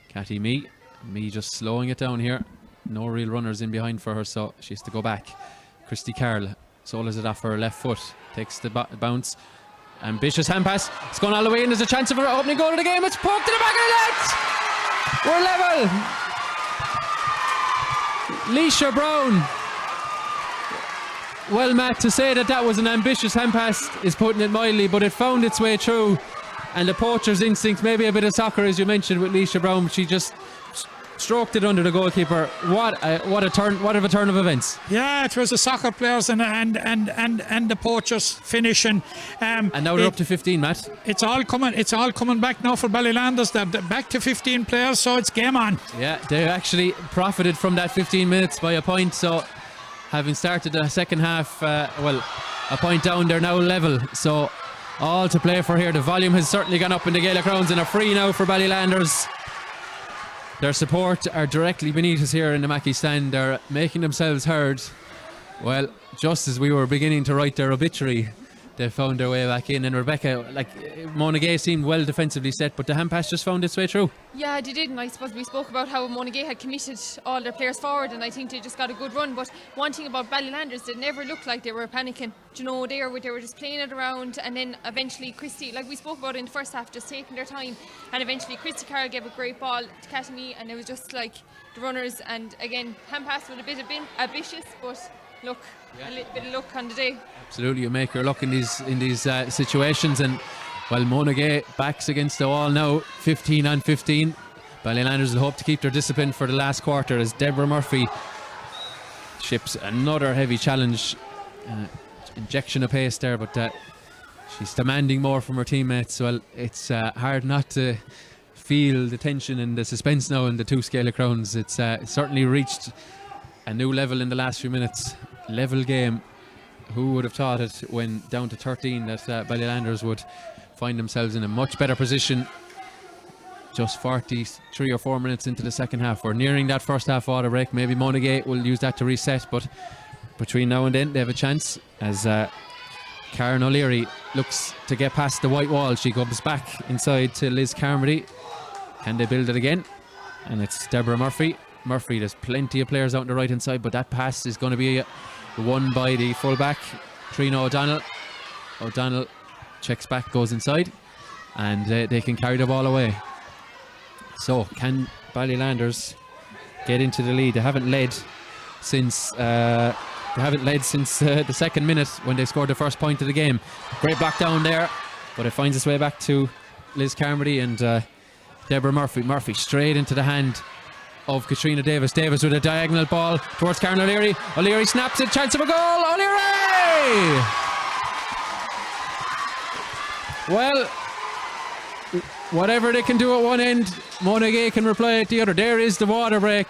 Cathy Mee. Mee just slowing it down here. No real runners in behind for her, so she has to go back. Christy Carroll solos it off her left foot. Takes the bounce. Ambitious hand pass. It's gone all the way in. There's a chance of an opening goal of the game. It's poked to the back of the net. We're level. Leisha Brown. Well, Matt, to say that was an ambitious hand pass is putting it mildly, but it found its way through. And the poacher's instinct, maybe a bit of soccer, as you mentioned with Leisha Brown. She just stroked it under the goalkeeper. What a turn of events. Yeah, it was the soccer players and the poachers finishing. And now they're up to 15, Matt. It's all coming back now for Ballylanders. They're back to 15 players, so it's game on. Yeah, they actually profited from that 15 minutes by a point, so having started the second half, well, a point down, they're now level. So all to play for here. The volume has certainly gone up in the Gaelic grounds, and a free now for Ballylanders. Their support are directly beneath us here in the Mackey stand. They're making themselves heard. Well, just as we were beginning to write their obituary, they found their way back in. And Rebecca, like, Monagea seemed well defensively set, but the hand pass just found its way through. Yeah, they did, and I suppose we spoke about how Monagea had committed all their players forward, and I think they just got a good run. But one thing about Ballylanders, they never looked like they were panicking. Do you know, they were just playing it around, and then eventually Christy, like we spoke about in the first half, just taking their time, and eventually Christy Carroll gave a great ball to Cataney, and it was just like the runners, and again, hand pass with a bit ambitious, but look, a little bit of luck on the day. Absolutely, you make your luck in these situations, and well, Monagea backs against the wall now, 15 on 15. Ballylanders will hope to keep their discipline for the last quarter as Deborah Murphy ships another heavy challenge. Injection of pace there, but she's demanding more from her teammates. Well, it's hard not to feel the tension and the suspense now in the two Gaelic rounds. It's certainly reached a new level in the last few minutes. Level game. Who would have thought it when down to 13 that Ballylanders would find themselves in a much better position just 43 or 4 minutes into the second half. We're nearing that first half water break. Maybe Monagea will use that to reset, but between now and then they have a chance as Karen O'Leary looks to get past the white wall. She comes back inside to Liz Carmody. Can they build it again? And it's Deborah Murphy. There's plenty of players out on the right hand side, but that pass is going to be won by the fullback, Trina O'Donnell. O'Donnell checks back, goes inside, and they can carry the ball away. So can Ballylanders get into the lead? They haven't led since the second minute when they scored the first point of the game. Great block down there, but it finds its way back to Liz Carmody and Deborah Murphy. Murphy straight into the hand of Katrina Davis. Davis with a diagonal ball towards Karen O'Leary. O'Leary snaps it, chance of a goal. O'Leary! Well, whatever they can do at one end, Monagea can reply at the other. There is the water break.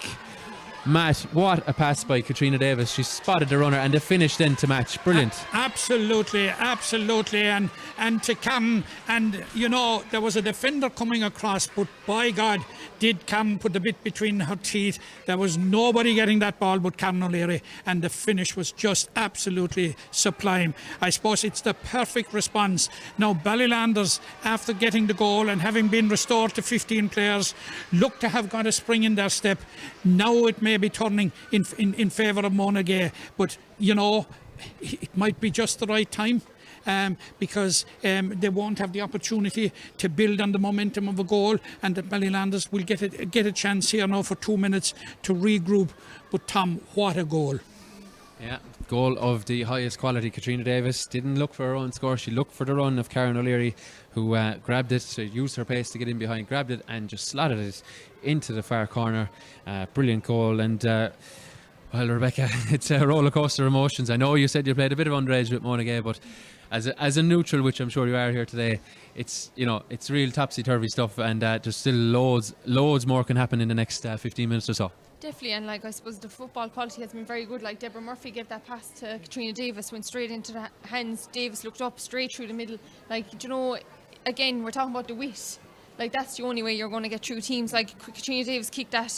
Matt, what a pass by Katrina Davis. She spotted the runner and the finish then to match. Brilliant. Absolutely. And to come, and you know, there was a defender coming across, but by God, did Cam put the bit between her teeth. There was nobody getting that ball but Karen O'Leary, and the finish was just absolutely sublime. I suppose it's the perfect response. Now Ballylanders, after getting the goal and having been restored to 15 players, look to have got a spring in their step. Now it may be turning in favour of Monagea, but you know, it might be just the right time. Because they won't have the opportunity to build on the momentum of a goal, and the Ballylanders will get a chance here now for 2 minutes to regroup. But Tom, what a goal. Yeah, goal of the highest quality. Katrina Davis didn't look for her own score, she looked for the run of Karen O'Leary, who grabbed it, used her pace to get in behind, grabbed it and just slotted it into the far corner. Brilliant goal. And well, Rebecca, it's a roller coaster of emotions. I know you said you played a bit of underage with Monagea, but as a neutral, which I'm sure you are here today, it's, you know, it's real topsy-turvy stuff, and there's still loads more can happen in the next 15 minutes or so. Definitely, and like I suppose the football quality has been very good. Like Deborah Murphy gave that pass to Katrina Davis, went straight into the hands. Davis looked up straight through the middle. Like, you know, again, we're talking about the wit. Like, that's the only way you're going to get through teams. Like Katrina Davis kicked that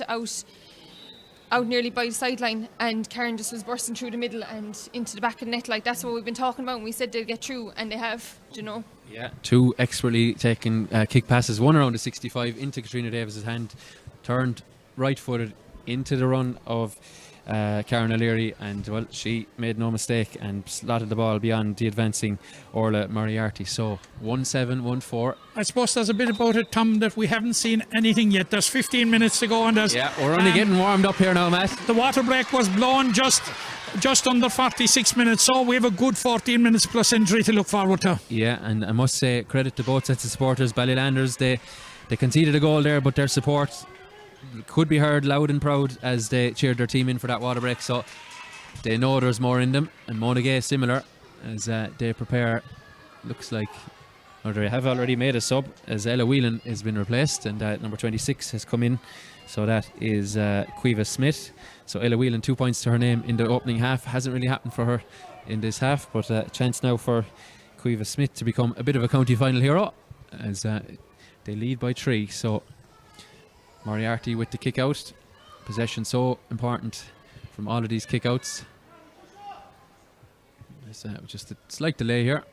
out nearly by the sideline, and Karen just was bursting through the middle and into the back of the net. Like, that's what we've been talking about, and we said they'd get through, and they have, you know. Yeah, two expertly taken kick passes, one around the 65 into Katrina Davis's hand, turned right-footed into the run of Karen O'Leary, and well, she made no mistake and slotted the ball beyond the advancing Orla Moriarty. So 1-7, 1-4. I suppose there's a bit about it, Tom, that we haven't seen anything yet. There's 15 minutes to go, and there's we're only getting warmed up here now, Matt. The water break was blown just under 46 minutes, so we have a good 14 minutes plus injury to look forward to. Yeah, and I must say credit to both sets of supporters. Ballylanders, they conceded a goal there, but their support could be heard loud and proud as they cheered their team in for that water break, so they know there's more in them. And Monagea similar as they prepare, looks like, or they have already made a sub, as Ella Whelan has been replaced, and number 26 has come in. So that is Quiva Smith. So Ella Whelan, 2 points to her name in the opening half. Hasn't really happened for her in this half, but a chance now for Quiva Smith to become a bit of a county final hero, as they lead by 3. So Moriarty with the kick out. Possession so important from all of these kick outs. There's just a slight delay here.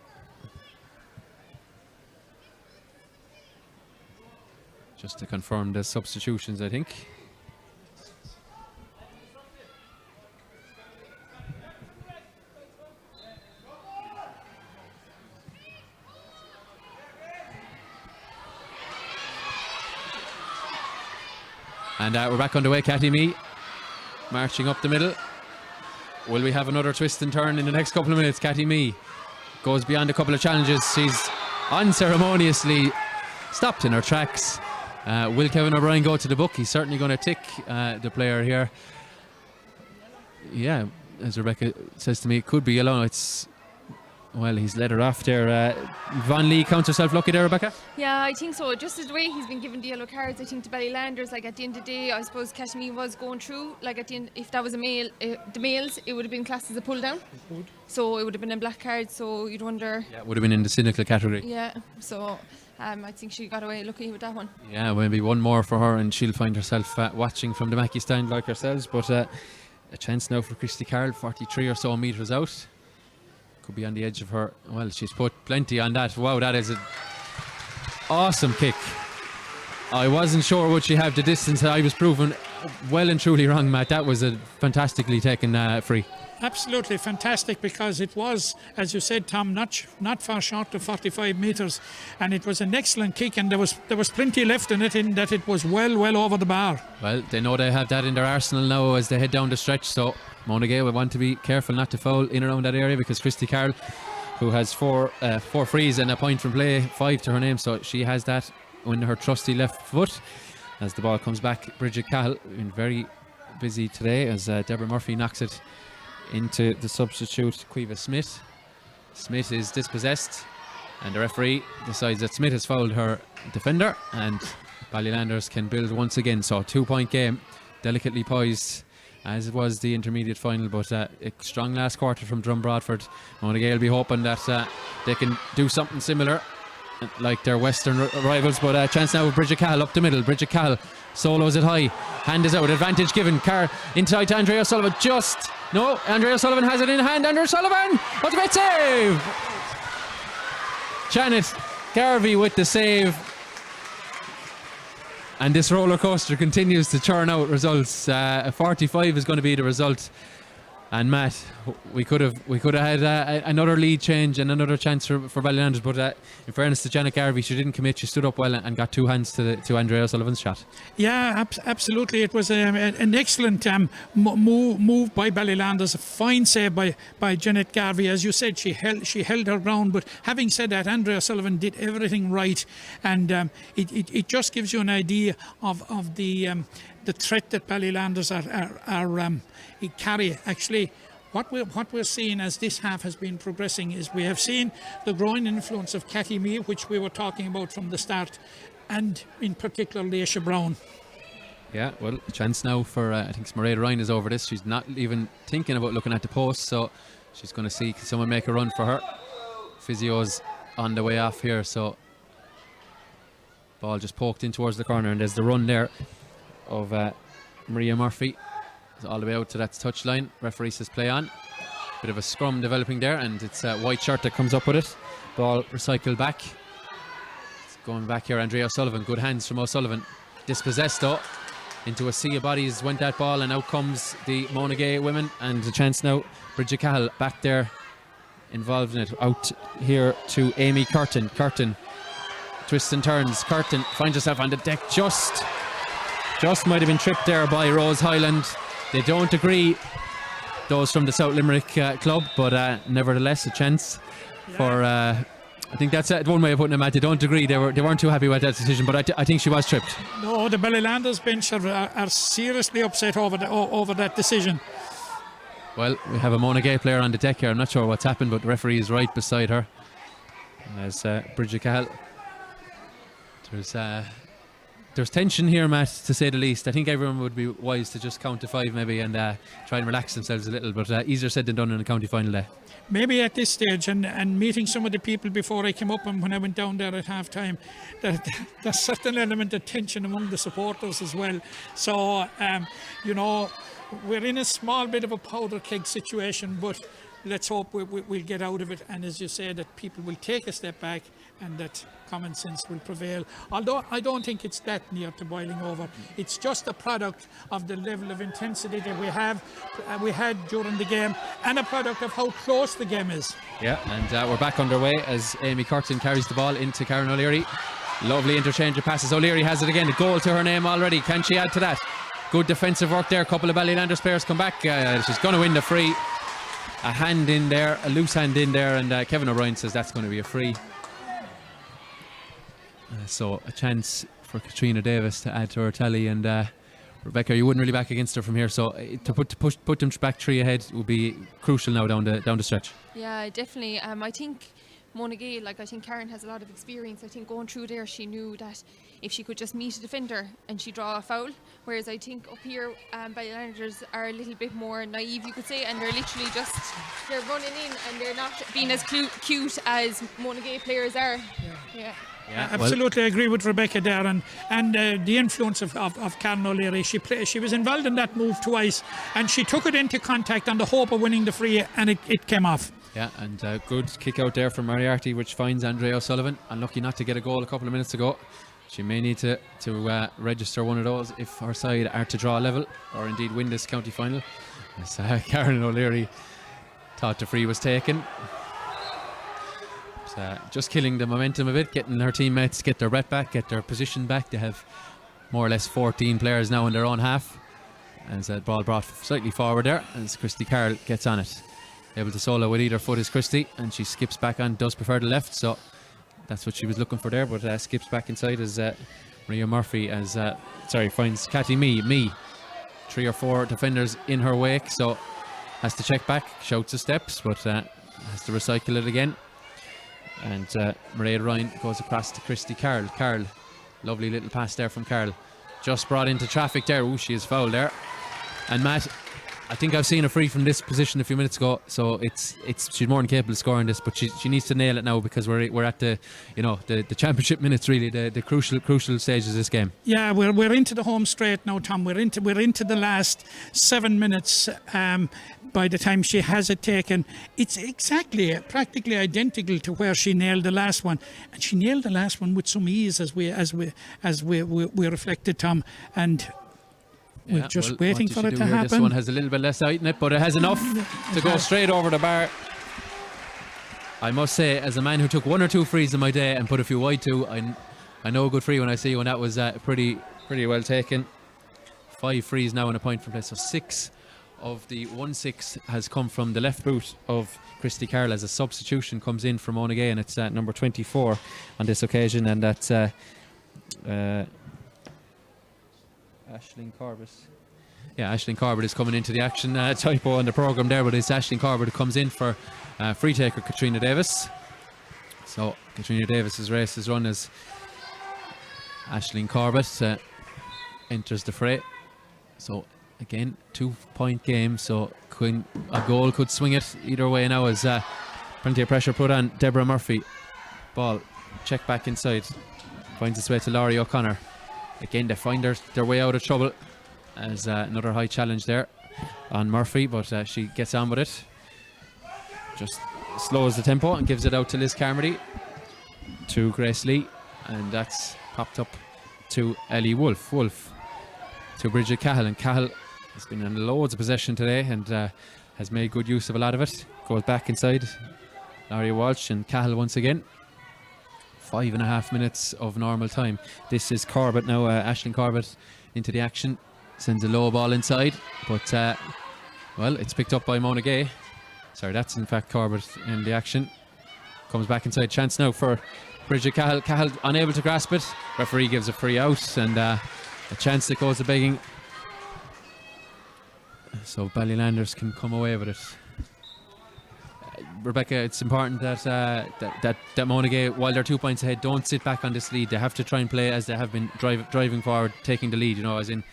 Just to confirm the substitutions, I think. And we're back underway. Cathy Mee marching up the middle. Will we have another twist and turn in the next couple of minutes? Cathy Mee goes beyond a couple of challenges. She's unceremoniously stopped in her tracks. Will Kevin O'Brien go to the book? He's certainly going to tick the player here. Yeah, as Rebecca says to me, it could be yellow. Well, he's let her off there. Von Lee counts herself lucky there, Rebecca? Yeah, I think so. Just as the way he's been given the yellow cards, I think to Ballylanders, like at the end of the day, I suppose Cathy was going through. Like at the end, if that was a male, the males, it would have been classed as a pull down. So it would have been a black card. So you'd wonder. Yeah, it would have been in the cynical category. Yeah. So I think she got away lucky with that one. Yeah, maybe one more for her, and she'll find herself watching from the Mackey stand like ourselves. But a chance now for Christy Carroll, 43 or so metres out. Could be on the edge of her. Well, she's put plenty on that. Wow, that is an awesome kick. I wasn't sure would she have the distance. I was proven well and truly wrong, Matt. That was a fantastically taken free. Absolutely fantastic, because it was, as you said, Tom, not far short of 45 metres, and it was an excellent kick, and there was plenty left in it, in that it was well over the bar. Well, they know they have that in their arsenal now as they head down the stretch, so Monagea will want to be careful not to foul in around that area, because Christy Carroll, who has four frees and a point from play, 5 to her name, so she has that in her trusty left foot. As the ball comes back, Bridget Cahill been very busy today as Deborah Murphy knocks it into the substitute Quiva Smith. Smith is dispossessed, and the referee decides that Smith has fouled her defender, and Ballylanders can build once again. So a 2-point game, delicately poised as it was the intermediate final, but a strong last quarter from Drum-Broadford. Monagea will be hoping that they can do something similar like their western rivals, but a chance now with Bridget Cahill up the middle. Bridget Cahill solos it high, hand is out, advantage given. Carr inside to Andrea Sullivan. Andrea Sullivan has it in hand. Andrea Sullivan, what's a great save! Janet Garvey with the save, and this roller coaster continues to churn out results. A 45 is going to be the result. And Matt, we could have had another lead change and another chance for Ballylanders, but in fairness to Janet Garvey, she didn't commit. She stood up well and got 2 hands to Andrea Sullivan's shot. Yeah, absolutely. It was an excellent move by Ballylanders. A fine save by Janet Garvey. As you said, she held her ground. But having said that, Andrea Sullivan did everything right, and it just gives you an idea of the threat that Ballylanders are carry. Actually, what we're seeing as this half has been progressing is we have seen the growing influence of Cathy Mee, which we were talking about from the start, and in particular Leisha Brown. Yeah, well, a chance now for I think Mairead Ryan is over this. She's not even thinking about looking at the post, so she's going to see can someone make a run for her. Physio's on the way off here, so ball just poked in towards the corner, and there's the run there of Maria Murphy. It's all the way out to that touchline. Referee says play on. Bit of a scrum developing there, and it's a white shirt that comes up with it. Ball recycled back. It's going back here. Andrea O'Sullivan, good hands from O'Sullivan. Dispossessed though. Into a sea of bodies went that ball, and out comes the Monagea women, and the chance now. Bridget Cahill back there involved in it. Out here to Amy Curtin. Curtin twists and turns. Curtin finds herself on the deck. Just might have been tripped there by Rose Highland. They don't agree, those from the South Limerick club, but nevertheless a chance for I think that's one way of putting it, Matt. They don't agree. They weren't too happy with that decision, but I think she was tripped. No, the Ballylanders bench are seriously upset over that decision. Well, we have a Monagea player on the deck here. I'm not sure what's happened, but the referee is right beside her. as Bridget Cahill. There's tension here, Matt, to say the least. I think everyone would be wise to just count to 5 maybe and try and relax themselves a little, but easier said than done in a county final day. Maybe at this stage, and meeting some of the people before I came up and when I went down there at half time, there's certain element of tension among the supporters as well. So, we're in a small bit of a powder keg situation, but let's hope we'll get out of it. And as you say, that people will take a step back and that common sense will prevail. Although I don't think it's that near to boiling over. It's just a product of the level of intensity that we had during the game, and a product of how close the game is. Yeah, and we're back underway as Amy Curtin carries the ball into Karen O'Leary. Lovely interchange of passes. O'Leary has it again. A goal to her name already. Can she add to that? Good defensive work there. A couple of Ballylanders players come back. She's going to win the free. A hand in there, a loose hand in there, and Kevin O'Brien says that's going to be a free. So a chance for Katrina Davis to add to her tally, and Rebecca, you wouldn't really back against her from here, so to put them back 3 ahead would be crucial now down the stretch. Yeah, definitely. I think Monagea, I think Karen has a lot of experience. I think going through there, she knew that if she could just meet a defender and she draw a foul, whereas I think up here Ballylanders are a little bit more naive, you could say, and they're literally they're running in and they're not being as cute as Monagea players are. Yeah. Yeah, absolutely, I agree with Rebecca there, and the influence of Karen O'Leary. She was involved in that move twice, and she took it into contact on the hope of winning the free, and it came off. Yeah, and good kick out there from Moriarty, which finds Andrea O'Sullivan. Unlucky not to get a goal a couple of minutes ago. She may need to register one of those if our side are to draw a level or indeed win this county final. As Karen O'Leary thought the free was taken. Just killing the momentum a bit, getting her teammates get their breath back, get their position back. They have more or less 14 players now in their own half. As that ball brought slightly forward there, as Christy Carroll gets on it. Able to solo with either foot is Christy, and she skips back on, does prefer the left, so that's what she was looking for there, but skips back inside as Maria Murphy finds Cathy Me. 3 or 4 defenders in her wake, so has to check back, shouts the steps, but has to recycle it again. And Mairead Ryan goes across to Christy Carroll. Carroll, lovely little pass there from Carroll. Just brought into traffic there. Ooh, she is fouled there. And Matt, I think I've seen a free from this position a few minutes ago, so she's more than capable of scoring this, but she needs to nail it now, because we're at the championship minutes, really, the crucial stages of this game. Yeah, we're into the home straight now, Tom. We're into the last 7 minutes. By the time she has it taken, it's practically identical to where she nailed the last one, and she nailed the last one with some ease, as we reflected, Tom, and we're just waiting for it to happen. This one has a little bit less height in it, but it has enough to go straight over the bar. I must say, as a man who took 1 or 2 frees in my day and put a few wide too, I know a good free when I see one. That was pretty well taken. 5 frees now in a point from play, so 6 of the 1-6 has come from the left boot of Christy Carroll as a substitution comes in from Monagea, and it's number 24 on this occasion, and that's Aisling Corbett. Yeah, Aisling Corbett is coming into the action. Typo on the programme there, but it's Aisling Corbett who comes in for free taker Katrina Davis. So Katrina Davis's race is run as Aisling Corbett enters the fray. So again, 2-point game, so a goal could swing it either way now, as plenty of pressure put on Deborah Murphy. Ball check back inside, finds its way to Laurie O'Connor. Again, they find their way out of trouble, as another high challenge there on Murphy, but she gets on with it. Just slows the tempo and gives it out to Liz Carmody, to Grace Lee, and that's popped up to Ellie Wolfe to Bridget Cahill, and Cahill has been in loads of possession today and has made good use of a lot of it. Goes back inside, Laurie Walsh, and Cahill once again. 5.5 minutes of normal time. This is Corbett now, Aisling Corbett into the action, sends a low ball inside, but it's picked up by Monagea. Sorry, that's in fact Corbett in the action. Comes back inside, chance now for Bridget Cahill. Cahill unable to grasp it. Referee gives a free out, and a chance that goes to begging. So Ballylanders can come away with it. Rebecca, it's important that Monagea, while they're 2 points ahead, don't sit back on this lead. They have to try and play as they have been driving forward, taking the lead, as in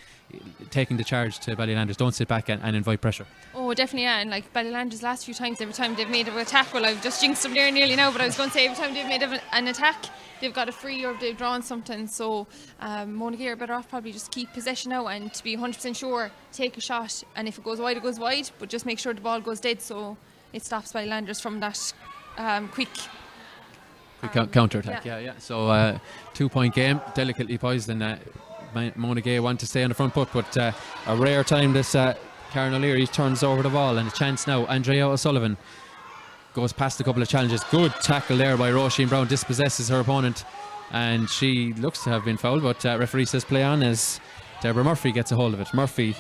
taking the charge to Ballylanders. Don't sit back and invite pressure. Oh, definitely, yeah. And like Ballylanders last few times, every time they've made an attack, well, I've just jinxed them there nearly now, but I was going to say every time they've made an attack, they've got a free or they've drawn something. So Monagea are better off probably just keep possession now and to be 100% sure, take a shot, and if it goes wide, it goes wide, but just make sure the ball goes dead so it stops Ballylanders from that quick counter-attack. Yeah. So 2 point game, delicately poised, and Monagea want to stay on the front foot, but a rare time this Karen O'Leary turns over the ball, and a chance now. Andrea O'Sullivan goes past a couple of challenges. Good tackle there by Roisin Brown, dispossesses her opponent, and she looks to have been fouled, but referee says play on as Deborah Murphy gets a hold of it. Murphy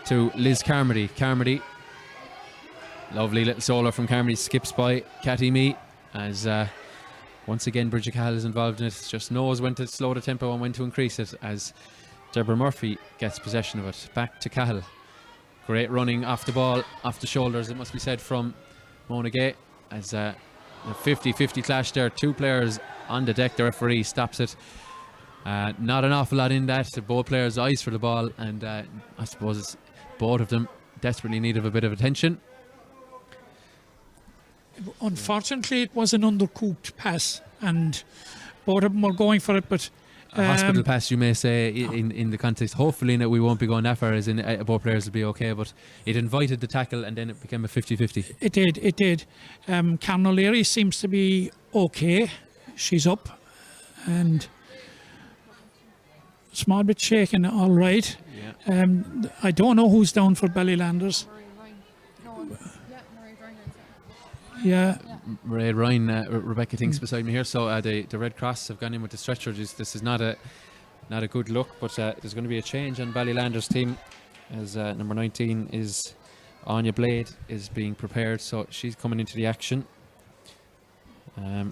to Liz Carmody. Carmody, lovely little solo from Carmody, skips by Cathy Mee as once again Bridget Cahill is involved in it, just knows when to slow the tempo and when to increase it as Deborah Murphy gets possession of it. Back to Cahill. Great running off the ball, off the shoulders, it must be said, from Monagea, as a 50-50 clash there. Two players on the deck, the referee stops it. Not an awful lot in that. Both players' eyes for the ball, and I suppose both of them desperately need a bit of attention. Unfortunately, it was an undercooked pass, and both of them were going for it, but a hospital pass, you may say, in the context. Hopefully we won't be going that far, as in both players will be okay, but it invited the tackle and then it became a 50-50. It did. Karen O'Leary seems to be okay. She's up and small bit shaken, all right. Yeah. I don't know who's down for Ballylanders. Yeah. Mairead Ryan, Rebecca thinks beside me here. So the Red Cross have gone in with the stretcher. This is not a good look, but there's going to be a change on Ballylanders' team, as number 19 is Anya Blade is being prepared, so she's coming into the action. I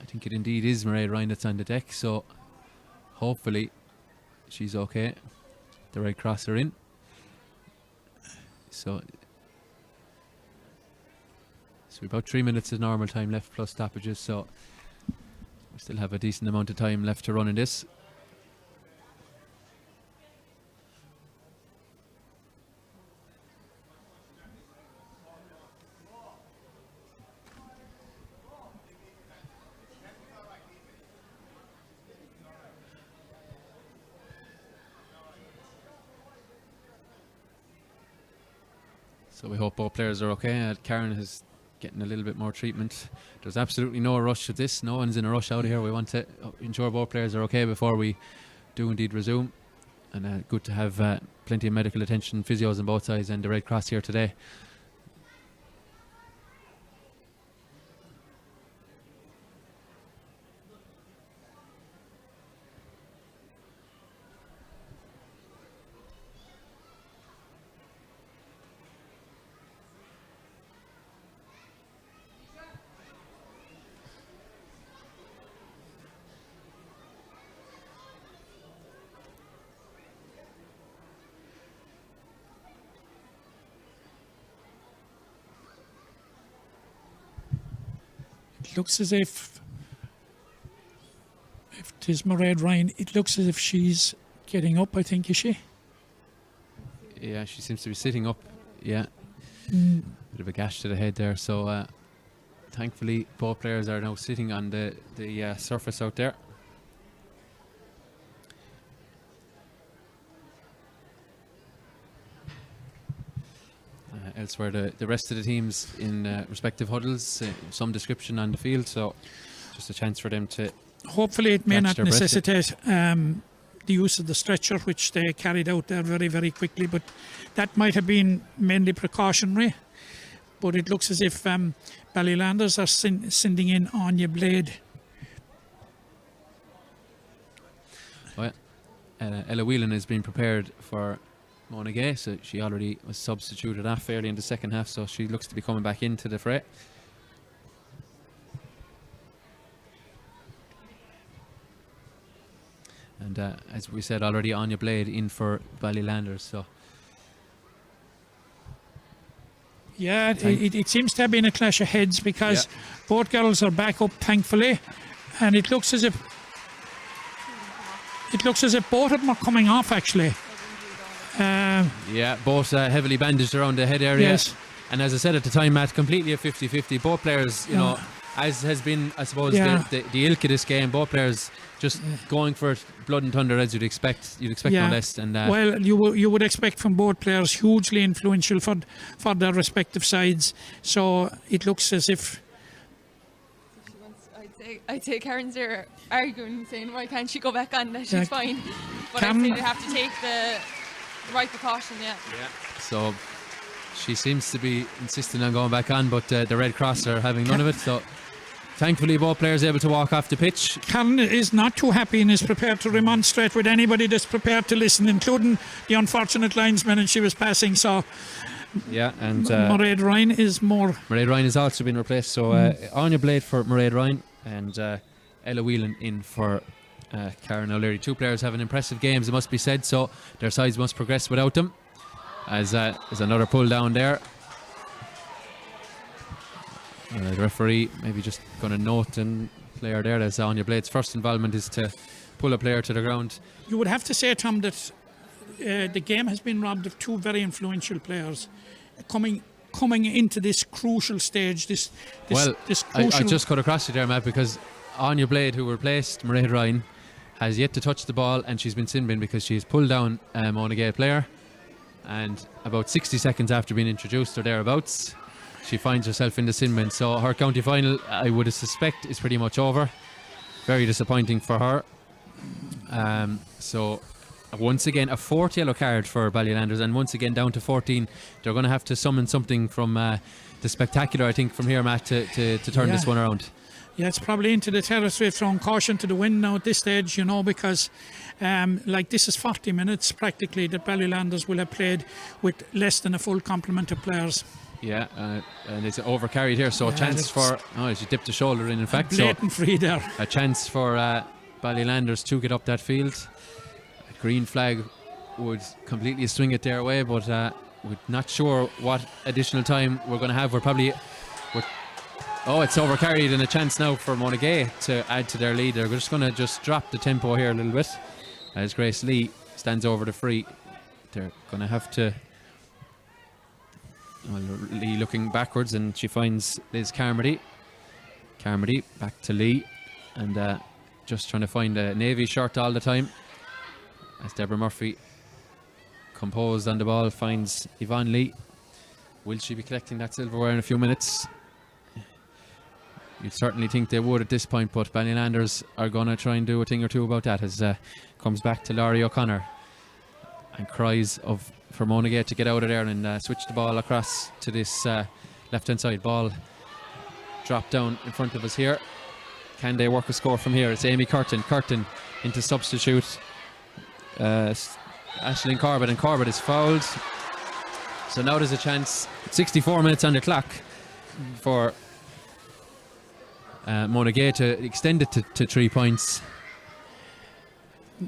think it indeed is Mairead Ryan that's on the deck, so hopefully she's okay. The Red Cross are in, so about 3 minutes of normal time left plus stoppages, so we still have a decent amount of time left to run in this. So we hope both players are okay. Karen is getting a little bit more treatment. There's absolutely no rush of this. No one's in a rush out of here. We want to ensure both players are okay before we do indeed resume. And good to have plenty of medical attention, physios on both sides, and the Red Cross here today. It looks as if it is Mairead Ryan, it looks as if she's getting up, I think, is she? Yeah, she seems to be sitting up. Yeah. Bit of a gash to the head there, so thankfully both players are now sitting on the surface out there. Elsewhere, the rest of the teams in respective huddles, some description on the field, so just a chance for them to. Hopefully, it may not necessitate the use of the stretcher, which they carried out there very, very quickly, but that might have been mainly precautionary. But it looks as if Ballylanders are sending in Anya Blade. Well, Ella Whelan has been prepared for Monagea, so she already was substituted off early in the second half, so she looks to be coming back into the fray. And as we said already, Anya Blade in for Ballylanders, so Yeah, it seems to have been a clash of heads because both girls are back up, thankfully, and it looks as if both of them are coming off actually. Both heavily bandaged around the head area. Yes. And as I said at the time, Matt, completely a 50-50. Both players, you know, as has been, I suppose, the ilk of this game, both players just going for it, blood and thunder, as you'd expect. You'd expect no less. And well, you would expect from both players, hugely influential for their respective sides. So it looks as if. I'd say Karen's there arguing, saying why can't she go back on that? She's fine. But I'd say they have to take the right precaution. So she seems to be insisting on going back on, but the Red Cross are having none of it. So thankfully both players able to walk off the pitch. Karen is not too happy and is prepared to remonstrate with anybody that's prepared to listen, including the unfortunate linesman, and she was passing. So and Mairead Ryan is more. Mairead Ryan has also been replaced. So Anya Blade for Mairead Ryan and Ella Whelan in for Karen O'Leary. Two players having impressive games, it must be said, so their sides must progress without them. As there's another pull down there. The referee maybe just going to note and player there. There's Anya Blade's first involvement is to pull a player to the ground. You would have to say, Tom, that the game has been robbed of two very influential players coming into this crucial stage. This crucial. I just cut across you there, Matt, because Anya Blade, who replaced Mairead Ryan, has yet to touch the ball, and she's been sin bin because she's pulled down a Monagea player, and about 60 seconds after being introduced or thereabouts, she finds herself in the sin bin. So her county final, I would suspect, is pretty much over. Very disappointing for her. So once again, a fourth yellow card for Ballylanders, and once again down to 14. They're going to have to summon something from the spectacular, I think, from here, Matt, to turn this one around. Yeah, it's probably into the territory of throwing caution to the wind now at this stage, you know, because this is 40 minutes practically that Ballylanders will have played with less than a full complement of players. Yeah, and it's overcarried here, so a chance for. Oh, she dipped the shoulder in fact. Blatant free there. A chance for Ballylanders to get up that field. A green flag would completely swing it their way, but we're not sure what additional time we're going to have. It's overcarried, and a chance now for Monagea to add to their lead. They're just going to drop the tempo here a little bit as Grace Lee stands over the free. They're going to have to. Lee looking backwards, and she finds Liz Carmody. Carmody back to Lee, and just trying to find a navy shirt all the time. As Deborah Murphy, composed on the ball, finds Yvonne Lee. Will she be collecting that silverware in a few minutes? You'd certainly think they would at this point, but Ballylanders are going to try and do a thing or two about that. As comes back to Laurie O'Connor, and cries for Monagea to get out of there and switch the ball across to this left-hand side. Ball drop down in front of us here. Can they work a score from here? It's Amy Curtin. Curtin into substitute. Aisling Corbett, and Corbett is fouled. So now there's a chance. 64 minutes on the clock for Monagea to extend it to 3 points.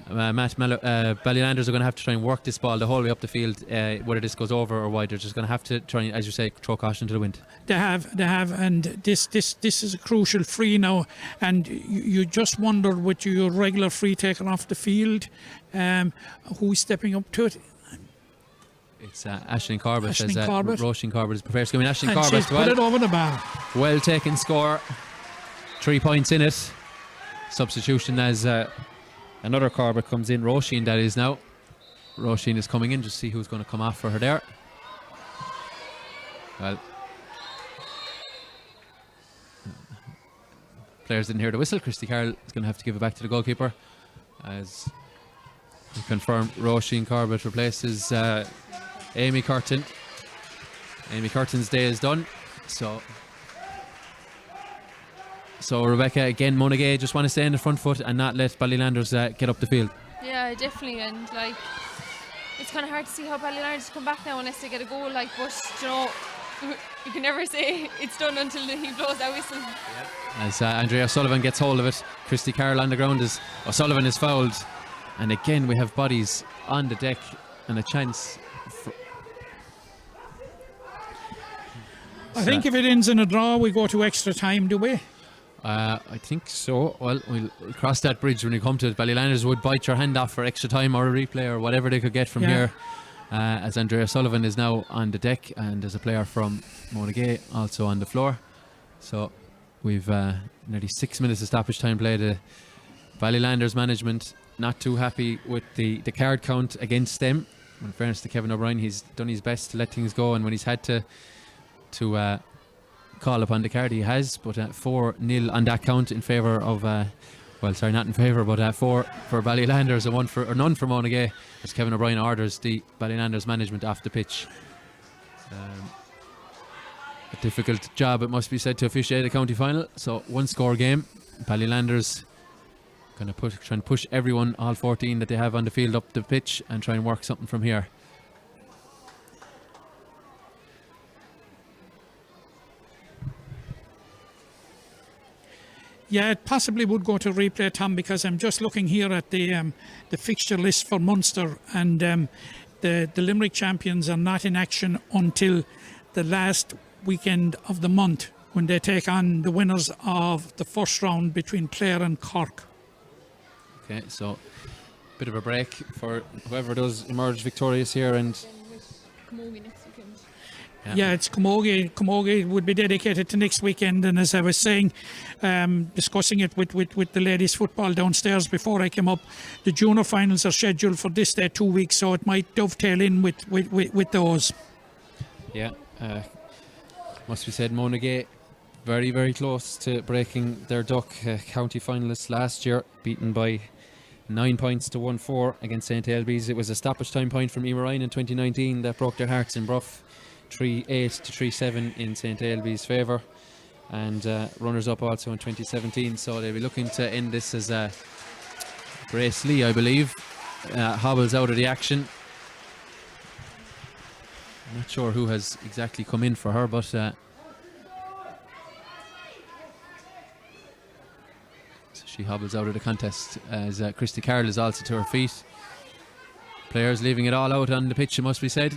Ballylanders are going to have to try and work this ball the whole way up the field, whether this goes over or wide. They're just going to have to try and, as you say, throw caution to the wind. They have, and this is a crucial free now, and you just wonder with your regular free taker off the field, who's stepping up to it. It's Aisling Corbett. Roisin Corbett is prepared to come in. Aisling Corbett, put it over the bar. Well taken score. 3 points in it. Substitution as another Corbett comes in. Roisin, that is now. Roisin is coming in. Just see who's going to come off for her there. Well, players didn't hear the whistle. Christy Carroll is going to have to give it back to the goalkeeper. As we confirm, Roisin Corbett replaces Amy Curtin. Amy Curtin's day is done. So Rebecca, again, Monagea just want to stay in the front foot and not let Ballylanders get up the field. Yeah, definitely, and it's kind of hard to see how Ballylanders come back now unless they get a goal. But you can never say it's done until he blows that whistle. Yeah. As Andrea O'Sullivan gets hold of it, Christy Carroll on the ground as O'Sullivan is fouled, and again we have bodies on the deck and a chance. I think if it ends in a draw, we go to extra time, do we? I think so. Well, we'll cross that bridge when we come to it. Ballylanders would bite your hand off for extra time or a replay or whatever they could get from here. As Andrea Sullivan is now on the deck, and there's a player from Monagea also on the floor. So we've nearly 6 minutes of stoppage time play. The Ballylanders management not too happy with the card count against them. In fairness to Kevin O'Brien, he's done his best to let things go, and when he's had to call upon the card, he has. But 4-0 on that count in favour of not in favour, but 4 for Ballylanders and none for Monagea, as Kevin O'Brien orders the Ballylanders management off the pitch. A difficult job, it must be said, to officiate a county final. So 1-score game. Ballylanders going to try and push everyone, all 14 that they have on the field, up the pitch and try and work something from here. Yeah, it possibly would go to replay, Tom, because I'm just looking here at the fixture list for Munster, and the Limerick champions are not in action until the last weekend of the month, when they take on the winners of the first round between Clare and Cork. Okay, so bit of a break for whoever does emerge victorious here, and yeah, it's Camogie. Camogie would be dedicated to next weekend, and as I was saying, discussing it with the ladies' football downstairs before I came up, the junior finals are scheduled for this day 2 weeks, so it might dovetail in with those. Yeah, must be said, Monagea very, very close to breaking their duck. County finalists last year, beaten by 9 points to 1-4 against St. Ailbe's. It was a stoppage time point from Emer Ryan in 2019 that broke their hearts in Bruff. 3-8 to 3-7 in St. Ailbe's favour, and runners-up also in 2017. So they'll be looking to end this as Grace Lee, I believe, hobbles out of the action. I'm not sure who has exactly come in for her, but so she hobbles out of the contest, as Christy Carroll is also to her feet. Players leaving it all out on the pitch, it must be said.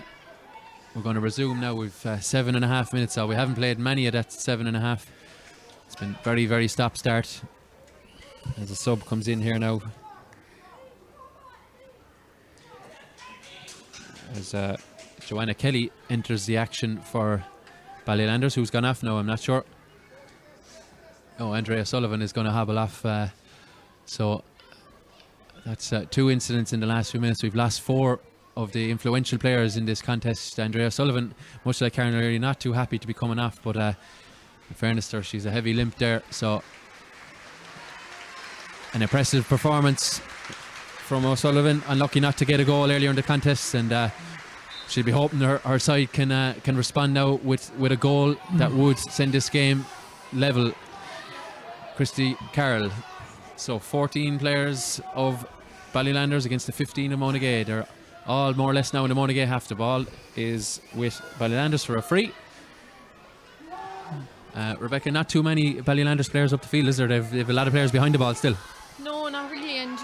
We're going to resume now. We've 7.5 minutes, so we haven't played many of that 7.5. It's been very, very stop-start. As a sub comes in here now, as Joanna Kelly enters the action for Ballylanders. Who's gone off now? I'm not sure. Oh, Andrea Sullivan is going to hobble off. So that's 2 incidents in the last few minutes. We've lost 4 of the influential players in this contest. Andrea Sullivan, much like Karen O'Leary, not too happy to be coming off, but in fairness to her, she's a heavy limp there. So an impressive performance from O'Sullivan. Unlucky not to get a goal earlier in the contest, and she'll be hoping her side can respond now with a goal that would send this game level. Christy Carroll. So 14 players of Ballylanders against the 15 of Monagea. They're all more or less now in the Monagea half. The ball is with Ballylanders for a free. Rebecca, not too many Ballylanders players up the field, is there? They've a lot of players behind the ball still. No, not really. And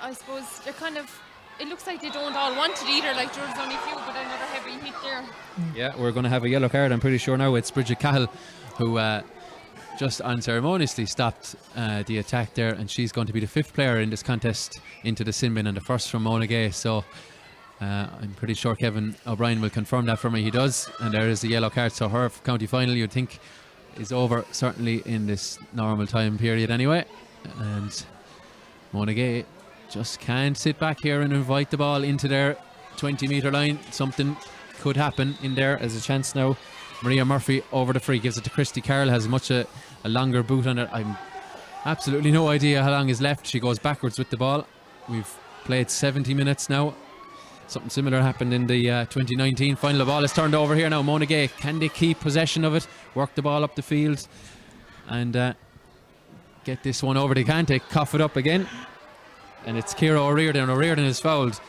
I suppose they're kind of, it looks like they don't all want it either. Like there's only a few, but another heavy hit there. Yeah, we're going to have a yellow card, I'm pretty sure now. It's Bridget Cahill who just unceremoniously stopped the attack there, and she's going to be the 5th player in this contest into the sin bin, and the first from Monagea. So I'm pretty sure Kevin O'Brien will confirm that for me. He does, and there is the yellow card. So her county final, you'd think, is over, certainly in this normal time period anyway. And Monagea just can't sit back here and invite the ball into their 20-metre line. Something could happen in there as a chance now. Maria Murphy over the free, gives it to Christy Carroll, has much a longer boot on it. I'm absolutely no idea how long is left. She goes backwards with the ball. We've played 70 minutes now. Something similar happened in the 2019 final. The ball is turned over here now. Monagea, can they keep possession of it, work the ball up the field and get this one over? They can't. They cough it up again, and it's Ciara O'Riordan. O'Riordan is fouled.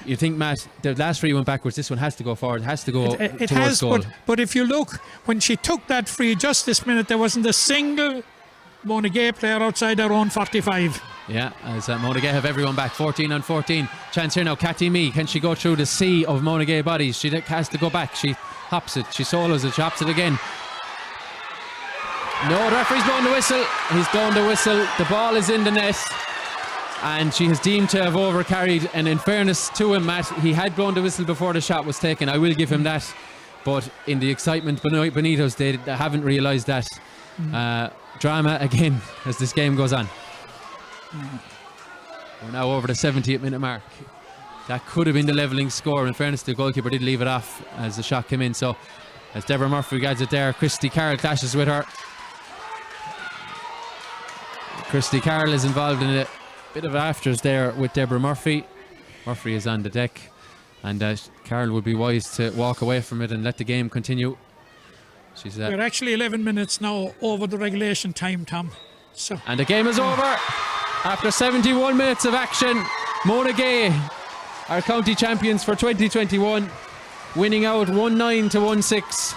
You think, Matt, the last free went backwards, this one has to go forward, has to go it towards has, goal. But if you look, when she took that free just this minute, there wasn't a single Monagea player outside their own 45. Yeah, as Monagea have everyone back. 14 on 14. Chance here now. Catty Mee. Can she go through the sea of Monagea bodies? She has to go back. She hops it. She solos it. She hops it again. No, the referee's blown the whistle. He's blown the whistle. The ball is in the net. And she has deemed to have overcarried. And in fairness to him, Matt, he had blown the whistle before the shot was taken. I will give him that. But in the excitement beneath us, they haven't realised that. Drama again as this game goes on. We're now over the 70th minute mark. That could have been the levelling score. In fairness, the goalkeeper did leave it off as the shot came in. So as Deborah Murphy guides it there, Christy Carroll clashes with her. Christy Carroll is involved in a bit of afters there with Deborah Murphy. Murphy is on the deck, and Carroll would be wise to walk away from it and let the game continue. We're actually 11 minutes now over the regulation time, Tom. And the game is over. After 71 minutes of action, Monagea are county champions for 2021, winning out 1-9 to 1-6.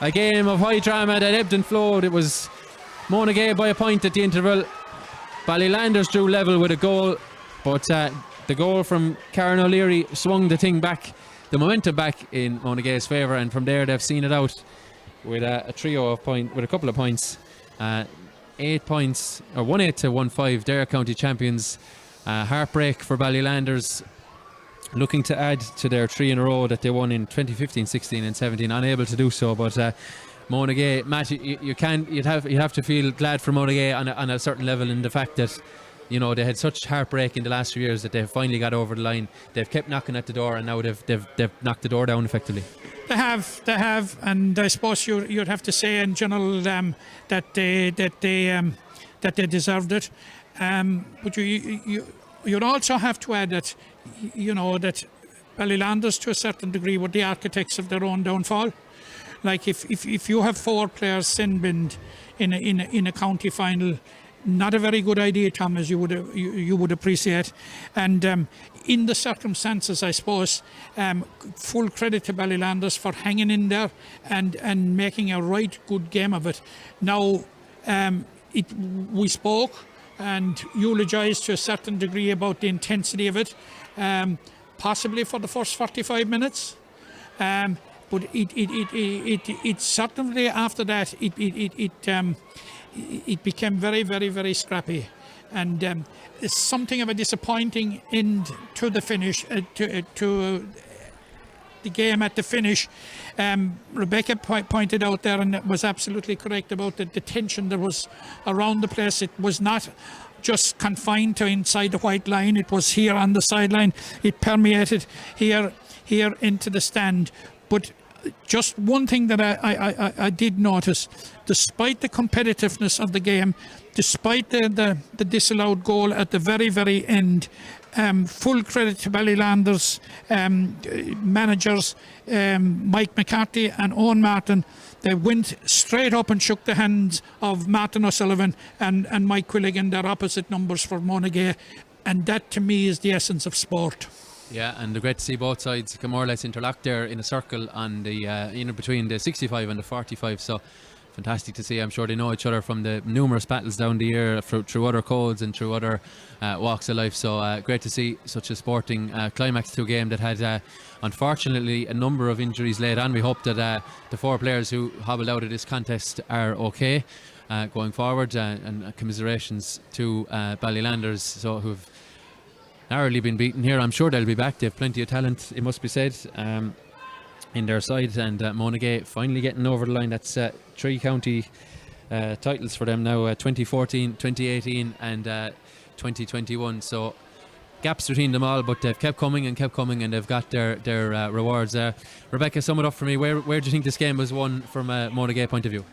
A game of high drama that ebbed and flowed. It was Monagea by a point at the interval. Ballylanders drew level with a goal, but the goal from Karen O'Leary swung the thing back, the momentum back in Monagea's favour, and from there they've seen it out with a trio of with a couple of points. 8 points, or 1-8 to 1-5. They're county champions. Heartbreak for Ballylanders, looking to add to their 3 in a row that they won in 2015, 16 and 17. Unable to do so, but Monagea, Matt, you'd have to feel glad for Monagea on a certain level, in the fact that, you know, they had such heartbreak in the last few years that they've finally got over the line. They've kept knocking at the door, and now they've knocked the door down effectively. They have, and I suppose you'd have to say in general that they deserved it. But you'd also have to add that, you know, that Ballylanders to a certain degree were the architects of their own downfall. Like if you have 4 players sin-binned in a county final, not a very good idea, Tom, as you would appreciate. And in the circumstances, I suppose, full credit to Ballylanders for hanging in there and making a right good game of it. Now, we spoke and eulogised to a certain degree about the intensity of it, possibly for the first 45 minutes. But it certainly after that it became very, very, very scrappy, and it's something of a disappointing end to the finish, to the game at the finish. Rebecca pointed out there, and was absolutely correct about the tension there was around the place. It was not just confined to inside the white line. It was here on the sideline. It permeated here into the stand. But just one thing that I did notice, despite the competitiveness of the game, despite the disallowed goal at the very, very end, full credit to Ballylanders managers, Mike McCarthy and Owen Martin. They went straight up and shook the hands of Martin O'Sullivan and Mike Quilligan, their opposite numbers for Monagea, and that to me is the essence of sport. Yeah, and great to see both sides more or less interlocked there in a circle on the between the 65 and the 45. So fantastic to see. I'm sure they know each other from the numerous battles down the year through other codes and through other walks of life. So great to see such a sporting climax to a game that had unfortunately a number of injuries laid on. We hope that the 4 players who hobbled out of this contest are okay going forward, and commiserations to Ballylanders, so who've narrowly been beaten here. I'm sure they'll be back. They have plenty of talent, it must be said, in their side, and Monagea finally getting over the line. That's 3 county titles for them now, 2014, 2018 and 2021. So gaps between them all, but they've kept coming and they've got their rewards. Rebecca, sum it up for me. Where do you think this game was won from a Monagea point of view?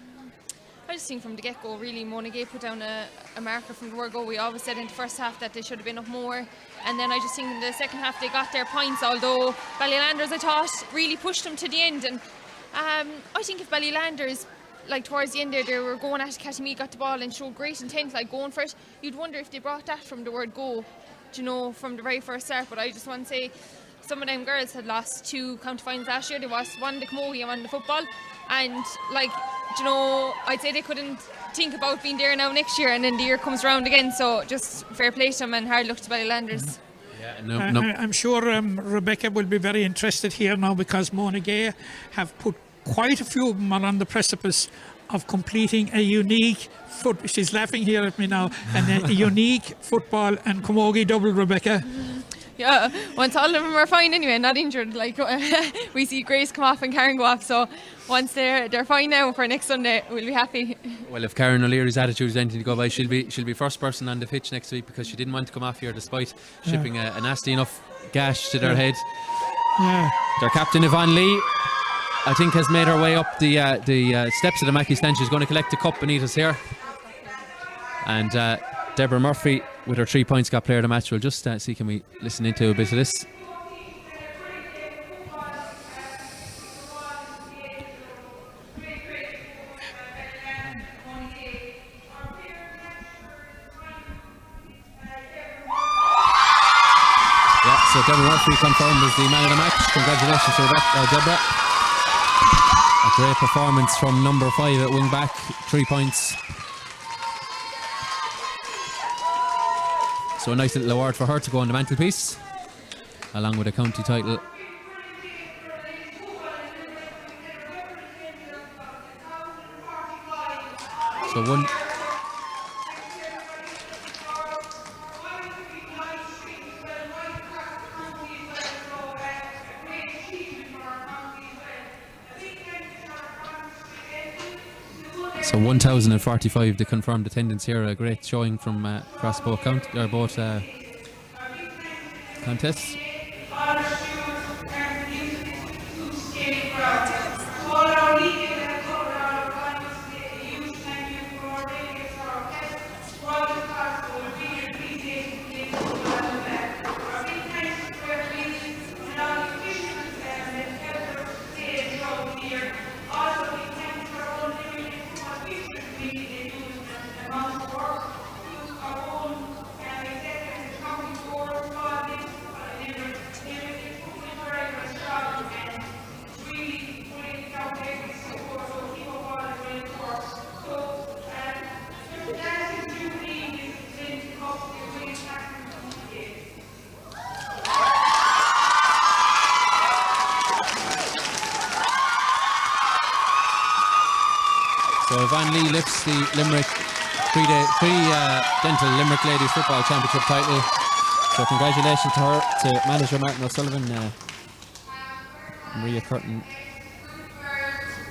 I just think from the get-go, really, Monagea put down a marker from the word go. We always said in the first half that they should have been up more, and then I just think in the second half they got their points, although Ballylanders, I thought, really pushed them to the end. And I think if Ballylanders, like towards the end there, they were going at Catamee, got the ball and showed great intent, like going for it, you'd wonder if they brought that from the word go, you know, from the very first start. But I just want to say, some of them girls had lost 2 county finals last year. They lost one the Camogie and one the football, and like, you know, I'd say they couldn't think about being there now next year, and then the year comes around again. So just fair play to them and hard luck to Ballylanders. Yeah, I'm sure Rebecca will be very interested here now, because Monagea have put quite a few of them on the precipice of completing a unique she's laughing here at me now, and a unique football and camogie double, Rebecca. Yeah, once all of them are fine anyway, not injured, like we see Grace come off and Karen go off, so once they're fine now for next Sunday, we'll be happy. Well, if Karen O'Leary's attitude is anything to go by, she'll be first person on the pitch next week, because she didn't want to come off here despite shipping a nasty enough gash to their head. Their captain Yvonne Lee, I think, has made her way up the steps of the Mackey stand. She's going to collect the cup beneath us here. And Deborah Murphy, with her 3 points, got player of the match. We'll just see, can we listen into a bit of this? Yeah, so Deborah Murphy confirmed as the man of the match. Congratulations to Deborah. A great performance from number 5 at wing back, 3 points. So a nice little award for her to go on the mantelpiece, along with a county title. So one. So 1,045 the confirmed attendance here. A great showing from across both contests. So Yvonne Lee lifts the Limerick pre-dental Limerick Ladies Football Championship title. So congratulations to her, to manager Martin O'Sullivan, Maria Curtin,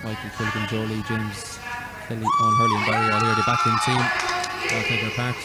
Michael Killigan, Jolie, James Kelly, Owen Hurley and Barry all here, the back-in team, all taking their part.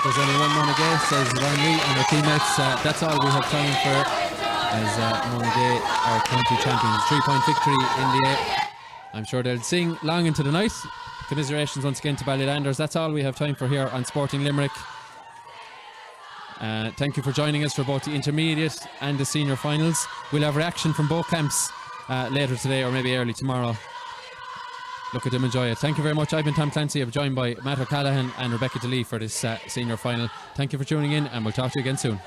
There's only one Monagea, says Yvonne Lee and her teammates. That's all we have time for as Monagea are county champions. 3-point victory in the A. I'm sure they'll sing long into the night. Commiserations once again to Ballylanders. That's all we have time for here on Sporting Limerick. Thank you for joining us for both the intermediate and the senior finals. We'll have reaction from both camps later today or maybe early tomorrow. Look at them, enjoy it. Thank you very much. I've been Tom Clancy. I'm joined by Matt O'Callaghan and Rebecca DeLee for this senior final. Thank you for tuning in, and we'll talk to you again soon.